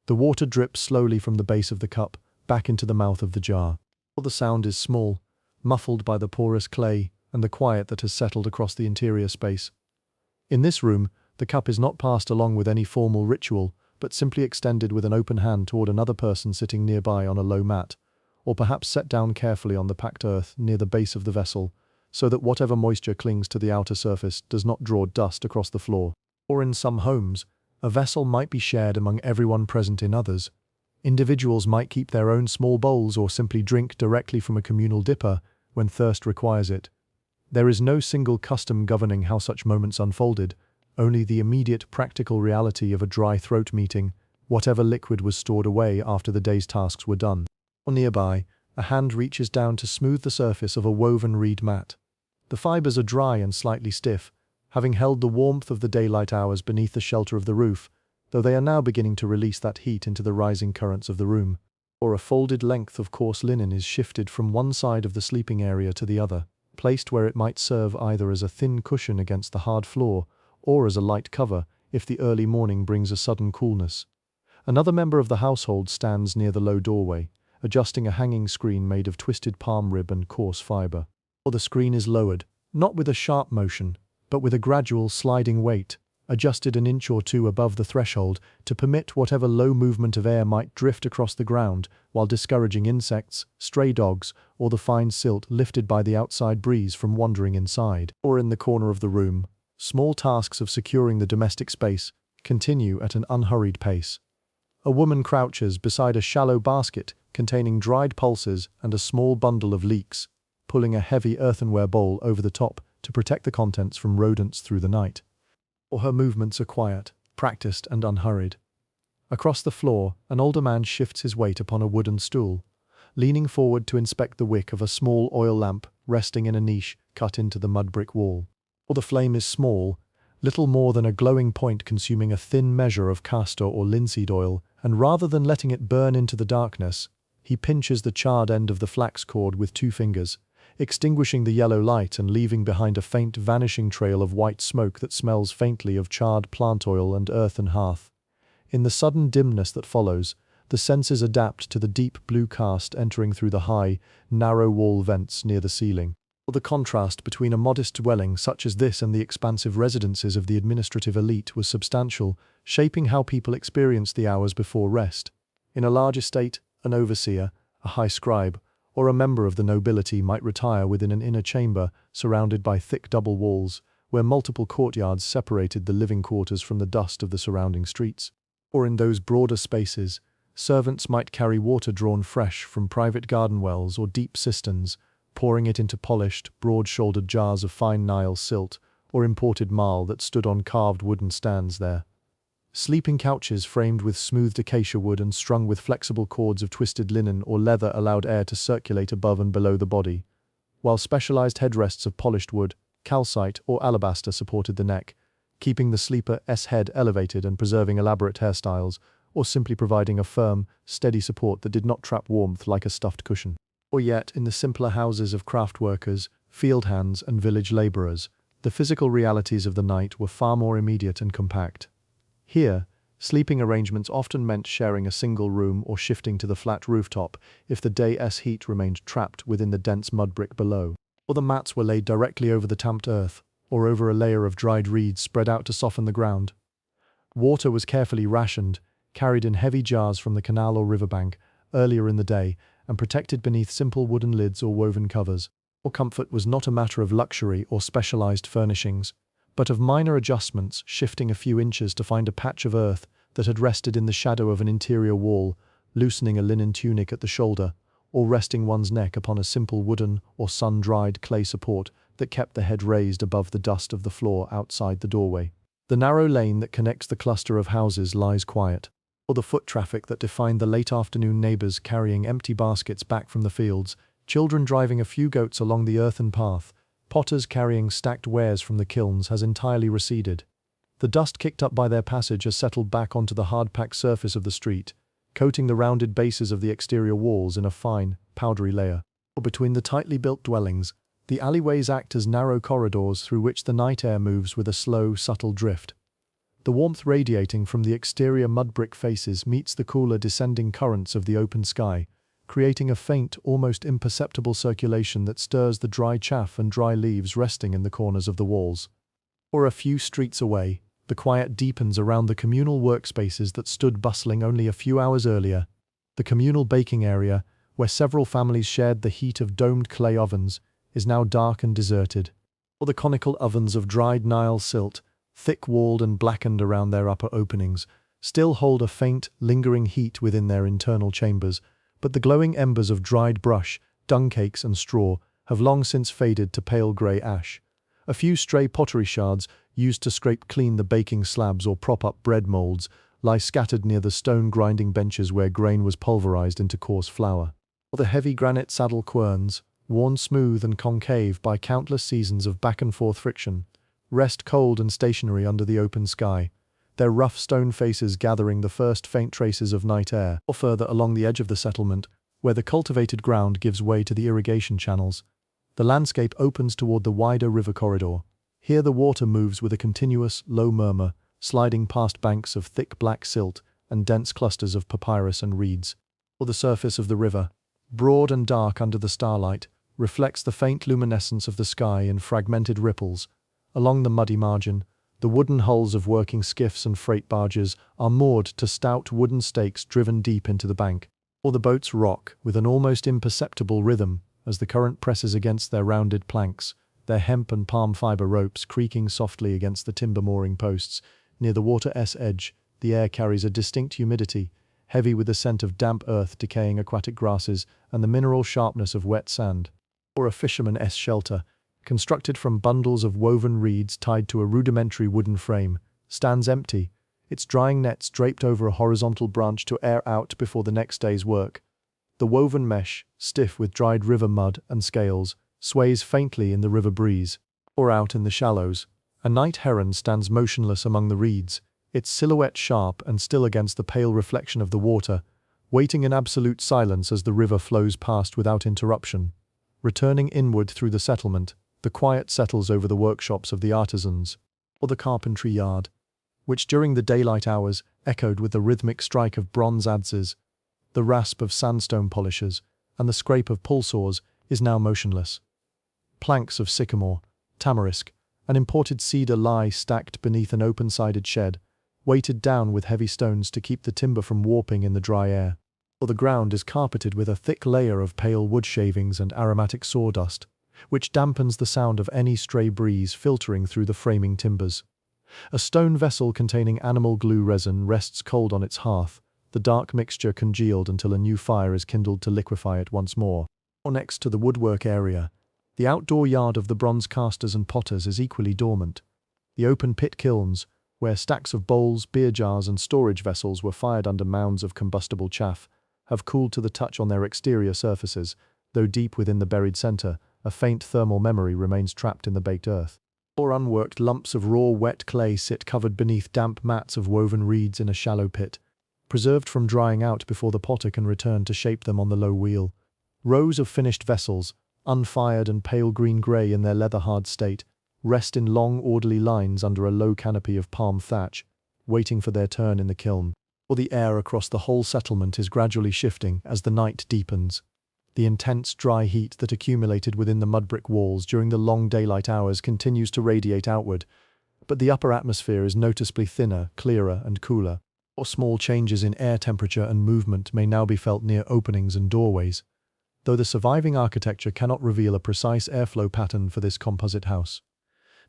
The water drips slowly from the base of the cup back into the mouth of the jar. The sound is small, muffled by the porous clay and the quiet that has settled across the interior space. In this room, the cup is not passed along with any formal ritual, but simply extended with an open hand toward another person sitting nearby on a low mat, or perhaps set down carefully on the packed earth near the base of the vessel, so that whatever moisture clings to the outer surface does not draw dust across the floor. Or in some homes, a vessel might be shared among everyone present. In others, individuals might keep their own small bowls or simply drink directly from a communal dipper when thirst requires it. There is no single custom governing how such moments unfolded, only the immediate practical reality of a dry throat meeting, whatever liquid was stored away after the day's tasks were done. Or nearby, a hand reaches down to smooth the surface of a woven reed mat. The fibers are dry and slightly stiff, having held the warmth of the daylight hours beneath the shelter of the roof, though they are now beginning to release that heat into the rising currents of the room. Or a folded length of coarse linen is shifted from one side of the sleeping area to the other, placed where it might serve either as a thin cushion against the hard floor or as a light cover if the early morning brings a sudden coolness. Another member of the household stands near the low doorway, adjusting a hanging screen made of twisted palm rib and coarse fiber. Or the screen is lowered, not with a sharp motion, but with a gradual sliding weight, adjusted an inch or two above the threshold to permit whatever low movement of air might drift across the ground while discouraging insects, stray dogs, or the fine silt lifted by the outside breeze from wandering inside. Or in the corner of the room, small tasks of securing the domestic space continue at an unhurried pace. A woman crouches beside a shallow basket containing dried pulses and a small bundle of leeks, pulling a heavy earthenware bowl over the top to protect the contents from rodents through the night. Or her movements are quiet, practiced, and unhurried. Across the floor, an older man shifts his weight upon a wooden stool, leaning forward to inspect the wick of a small oil lamp resting in a niche cut into the mud brick wall. Or the flame is small, little more than a glowing point consuming a thin measure of castor or linseed oil, and rather than letting it burn into the darkness, he pinches the charred end of the flax cord with 2 fingers, extinguishing the yellow light and leaving behind a faint vanishing trail of white smoke that smells faintly of charred plant oil and earth and hearth. In the sudden dimness that follows, the senses adapt to the deep blue cast entering through the high, narrow wall vents near the ceiling. The contrast between a modest dwelling such as this and the expansive residences of the administrative elite was substantial, shaping how people experienced the hours before rest. In a large estate, an overseer, a high scribe, or a member of the nobility might retire within an inner chamber surrounded by thick double walls, where multiple courtyards separated the living quarters from the dust of the surrounding streets. Or in those broader spaces, servants might carry water drawn fresh from private garden wells or deep cisterns, pouring it into polished, broad-shouldered jars of fine Nile silt or imported marl that stood on carved wooden stands there. Sleeping couches framed with smoothed acacia wood and strung with flexible cords of twisted linen or leather allowed air to circulate above and below the body, while specialized headrests of polished wood, calcite, or alabaster supported the neck, keeping the sleeper's head elevated and preserving elaborate hairstyles, or simply providing a firm, steady support that did not trap warmth like a stuffed cushion. Or yet, in the simpler houses of craft workers, field hands, and village laborers, the physical realities of the night were far more immediate and compact. Here, sleeping arrangements often meant sharing a single room or shifting to the flat rooftop if the day's heat remained trapped within the dense mud brick below. Or the mats were laid directly over the tamped earth, or over a layer of dried reeds spread out to soften the ground. Water was carefully rationed, carried in heavy jars from the canal or riverbank earlier in the day, and protected beneath simple wooden lids or woven covers. Or comfort was not a matter of luxury or specialized furnishings, but of minor adjustments, shifting a few inches to find a patch of earth that had rested in the shadow of an interior wall, loosening a linen tunic at the shoulder, or resting one's neck upon a simple wooden or sun-dried clay support that kept the head raised above the dust of the floor outside the doorway. The narrow lane that connects the cluster of houses lies quiet, or the foot traffic that defined the late afternoon neighbors carrying empty baskets back from the fields, children driving a few goats along the earthen path, potters carrying stacked wares from the kilns has entirely receded. The dust kicked up by their passage has settled back onto the hard-packed surface of the street, coating the rounded bases of the exterior walls in a fine, powdery layer. Or between the tightly built dwellings, the alleyways act as narrow corridors through which the night air moves with a slow, subtle drift. The warmth radiating from the exterior mud brick faces meets the cooler descending currents of the open sky, creating a faint, almost imperceptible circulation that stirs the dry chaff and dry leaves resting in the corners of the walls. Or a few streets away, the quiet deepens around the communal workspaces that stood bustling only a few hours earlier. The communal baking area, where several families shared the heat of domed clay ovens, is now dark and deserted. Or the conical ovens of dried Nile silt, thick-walled and blackened around their upper openings, still hold a faint, lingering heat within their internal chambers, but the glowing embers of dried brush, dung cakes and straw have long since faded to pale grey ash. A few stray pottery shards, used to scrape clean the baking slabs or prop up bread molds, lie scattered near the stone grinding benches where grain was pulverized into coarse flour. Or the heavy granite saddle querns, worn smooth and concave by countless seasons of back-and-forth friction, rest cold and stationary under the open sky, their rough stone faces gathering the first faint traces of night air. Or further along the edge of the settlement, where the cultivated ground gives way to the irrigation channels, the landscape opens toward the wider river corridor. Here the water moves with a continuous, low murmur, sliding past banks of thick black silt and dense clusters of papyrus and reeds. Or the surface of the river, broad and dark under the starlight, reflects the faint luminescence of the sky in fragmented ripples. Along the muddy margin, the wooden hulls of working skiffs and freight barges are moored to stout wooden stakes driven deep into the bank. Or the boats rock with an almost imperceptible rhythm as the current presses against their rounded planks, their hemp and palm fiber ropes creaking softly against the timber mooring posts. Near the water's edge, the air carries a distinct humidity, heavy with the scent of damp earth, decaying aquatic grasses, and the mineral sharpness of wet sand. Or a fisherman's shelter, constructed from bundles of woven reeds tied to a rudimentary wooden frame, stands empty, its drying nets draped over a horizontal branch to air out before the next day's work. The woven mesh, stiff with dried river mud and scales, sways faintly in the river breeze. Or out in the shallows, a night heron stands motionless among the reeds, its silhouette sharp and still against the pale reflection of the water, waiting in absolute silence as the river flows past without interruption. Returning inward through the settlement, the quiet settles over the workshops of the artisans, or the carpentry yard, which during the daylight hours echoed with the rhythmic strike of bronze adzes, the rasp of sandstone polishers, and the scrape of pull saws, is now motionless. Planks of sycamore, tamarisk, and imported cedar lie stacked beneath an open-sided shed, weighted down with heavy stones to keep the timber from warping in the dry air. Or the ground is carpeted with a thick layer of pale wood shavings and aromatic sawdust, which dampens the sound of any stray breeze filtering through the framing timbers. A stone vessel containing animal glue resin rests cold on its hearth, the dark mixture congealed until a new fire is kindled to liquefy it once more. Or next to the woodwork area, the outdoor yard of the bronze casters and potters is equally dormant. The open pit kilns, where stacks of bowls, beer jars, and storage vessels were fired under mounds of combustible chaff, have cooled to the touch on their exterior surfaces, though deep within the buried center, a faint thermal memory remains trapped in the baked earth. Or unworked lumps of raw wet clay sit covered beneath damp mats of woven reeds in a shallow pit, preserved from drying out before the potter can return to shape them on the low wheel. Rows of finished vessels, unfired and pale green-grey in their leather-hard state, rest in long orderly lines under a low canopy of palm thatch, waiting for their turn in the kiln. Or the air across the whole settlement is gradually shifting as the night deepens. The intense dry heat that accumulated within the mud-brick walls during the long daylight hours continues to radiate outward, but the upper atmosphere is noticeably thinner, clearer, and cooler. Or small changes in air temperature and movement may now be felt near openings and doorways, though the surviving architecture cannot reveal a precise airflow pattern for this composite house.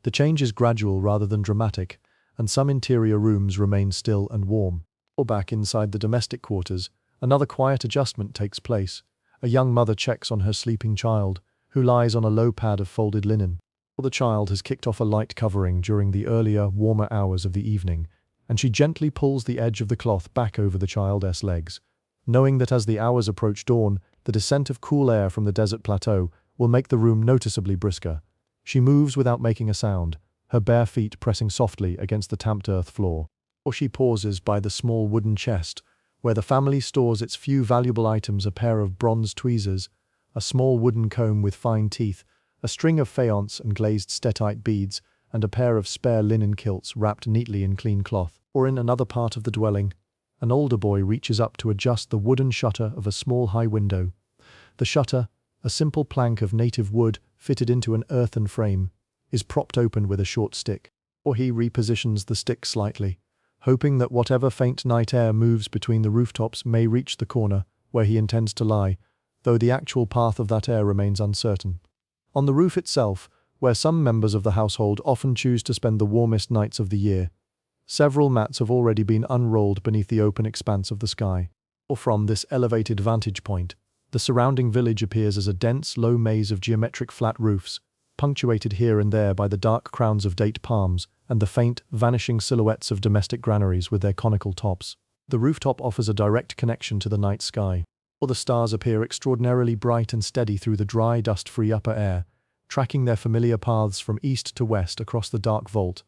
The change is gradual rather than dramatic, and some interior rooms remain still and warm. Or back inside the domestic quarters, another quiet adjustment takes place. A young mother checks on her sleeping child, who lies on a low pad of folded linen. Or the child has kicked off a light covering during the earlier, warmer hours of the evening, and she gently pulls the edge of the cloth back over the child's legs, knowing that as the hours approach dawn, the descent of cool air from the desert plateau will make the room noticeably brisker. She moves without making a sound, her bare feet pressing softly against the tamped earth floor. Or she pauses by the small wooden chest, where the family stores its few valuable items: a pair of bronze tweezers, a small wooden comb with fine teeth, a string of faience and glazed steatite beads, and a pair of spare linen kilts wrapped neatly in clean cloth. Or in another part of the dwelling, an older boy reaches up to adjust the wooden shutter of a small high window. The shutter, a simple plank of native wood fitted into an earthen frame, is propped open with a short stick. Or he repositions the stick slightly, hoping that whatever faint night air moves between the rooftops may reach the corner where he intends to lie, though the actual path of that air remains uncertain. On the roof itself, where some members of the household often choose to spend the warmest nights of the year, several mats have already been unrolled beneath the open expanse of the sky. Or from this elevated vantage point, the surrounding village appears as a dense, low maze of geometric flat roofs, punctuated here and there by the dark crowns of date palms and the faint, vanishing silhouettes of domestic granaries with their conical tops. The rooftop offers a direct connection to the night sky. Or the stars appear extraordinarily bright and steady through the dry, dust-free upper air, tracking their familiar paths from east to west across the dark vault.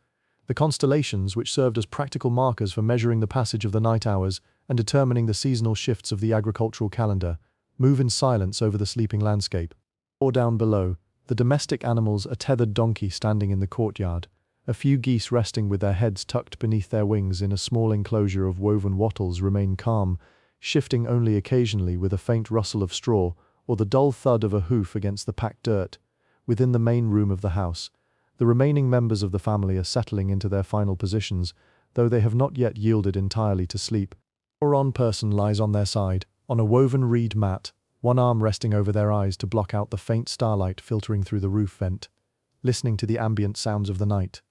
The constellations, which served as practical markers for measuring the passage of the night hours and determining the seasonal shifts of the agricultural calendar, move in silence over the sleeping landscape. Or down below, the domestic animals: a tethered donkey standing in the courtyard, a few geese resting with their heads tucked beneath their wings in a small enclosure of woven wattles, remain calm, shifting only occasionally with a faint rustle of straw or the dull thud of a hoof against the packed dirt. Within the main room of the house, the remaining members of the family are settling into their final positions, though they have not yet yielded entirely to sleep. Or one person lies on their side, on a woven reed mat, one arm resting over their eyes to block out the faint starlight filtering through the roof vent, listening to the ambient sounds of the night.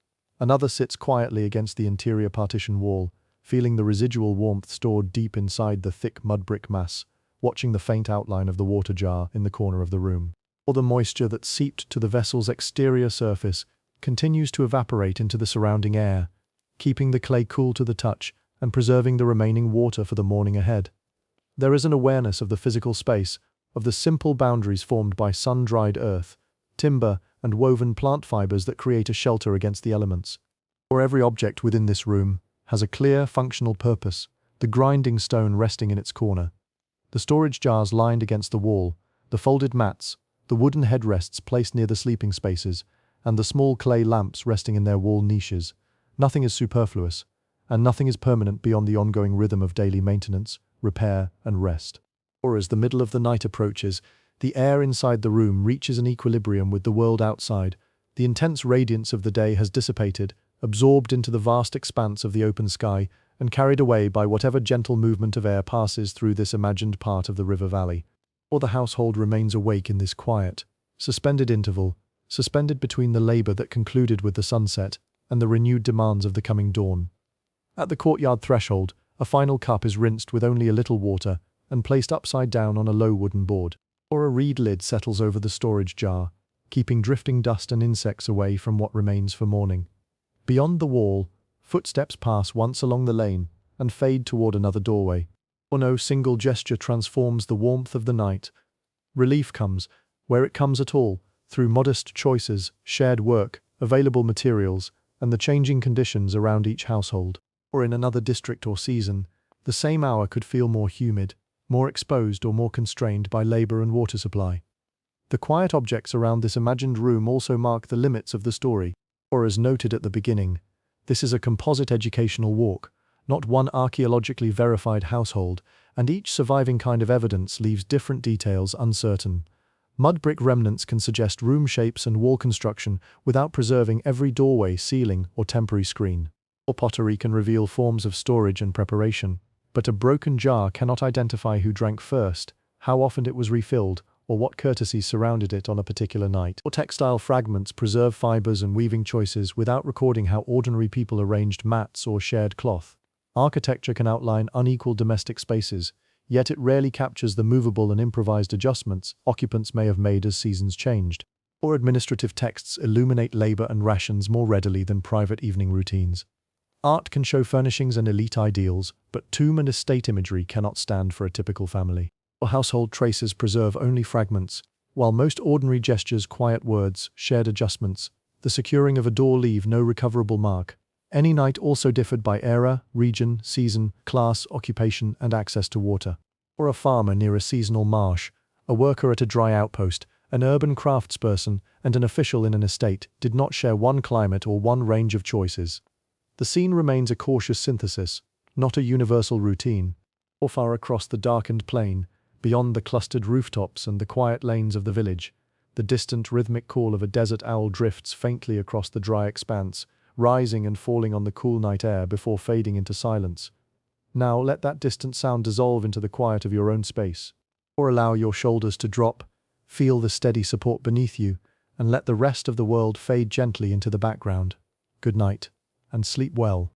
Another sits quietly against the interior partition wall, feeling the residual warmth stored deep inside the thick mud-brick mass, watching the faint outline of the water jar in the corner of the room. Or the moisture that seeped to the vessel's exterior surface continues to evaporate into the surrounding air, keeping the clay cool to the touch and preserving the remaining water for the morning ahead. There is an awareness of the physical space, of the simple boundaries formed by sun-dried earth, timber, and woven plant fibers that create a shelter against the elements. For every object within this room has a clear, functional purpose, the grinding stone resting in its corner, the storage jars lined against the wall, the folded mats, the wooden headrests placed near the sleeping spaces, and the small clay lamps resting in their wall niches. Nothing is superfluous, and nothing is permanent beyond the ongoing rhythm of daily maintenance, repair, and rest. Or as the middle of the night approaches, the air inside the room reaches an equilibrium with the world outside. The intense radiance of the day has dissipated, absorbed into the vast expanse of the open sky, and carried away by whatever gentle movement of air passes through this imagined part of the river valley. Or the household remains awake in this quiet, suspended interval, suspended between the labor that concluded with the sunset and the renewed demands of the coming dawn. At the courtyard threshold, a final cup is rinsed with only a little water and placed upside down on a low wooden board. Or a reed lid settles over the storage jar, keeping drifting dust and insects away from what remains for morning. Beyond the wall, footsteps pass once along the lane and fade toward another doorway. Or no single gesture transforms the warmth of the night. Relief comes, where it comes at all, through modest choices, shared work, available materials, and the changing conditions around each household. Or in another district or season, the same hour could feel more humid, more exposed or more constrained by labor and water supply. The quiet objects around this imagined room also mark the limits of the story. Or as noted at the beginning, this is a composite educational walk, not one archaeologically verified household, and each surviving kind of evidence leaves different details uncertain. Mud brick remnants can suggest room shapes and wall construction without preserving every doorway, ceiling, or temporary screen. Or pottery can reveal forms of storage and preparation, but a broken jar cannot identify who drank first, how often it was refilled, or what courtesies surrounded it on a particular night. Or textile fragments preserve fibers and weaving choices without recording how ordinary people arranged mats or shared cloth. Architecture can outline unequal domestic spaces, yet it rarely captures the movable and improvised adjustments occupants may have made as seasons changed. Or administrative texts illuminate labor and rations more readily than private evening routines. Art can show furnishings and elite ideals, but tomb and estate imagery cannot stand for a typical family. Or household traces preserve only fragments, while most ordinary gestures, quiet words, shared adjustments, the securing of a door leave no recoverable mark. Any night also differed by era, region, season, class, occupation, and access to water. Or a farmer near a seasonal marsh, a worker at a dry outpost, an urban craftsperson, and an official in an estate did not share one climate or one range of choices. The scene remains a cautious synthesis, not a universal routine. Or far across the darkened plain, beyond the clustered rooftops and the quiet lanes of the village, the distant rhythmic call of a desert owl drifts faintly across the dry expanse, rising and falling on the cool night air before fading into silence. Now let that distant sound dissolve into the quiet of your own space. Or allow your shoulders to drop, feel the steady support beneath you, and let the rest of the world fade gently into the background. Good night, and sleep well.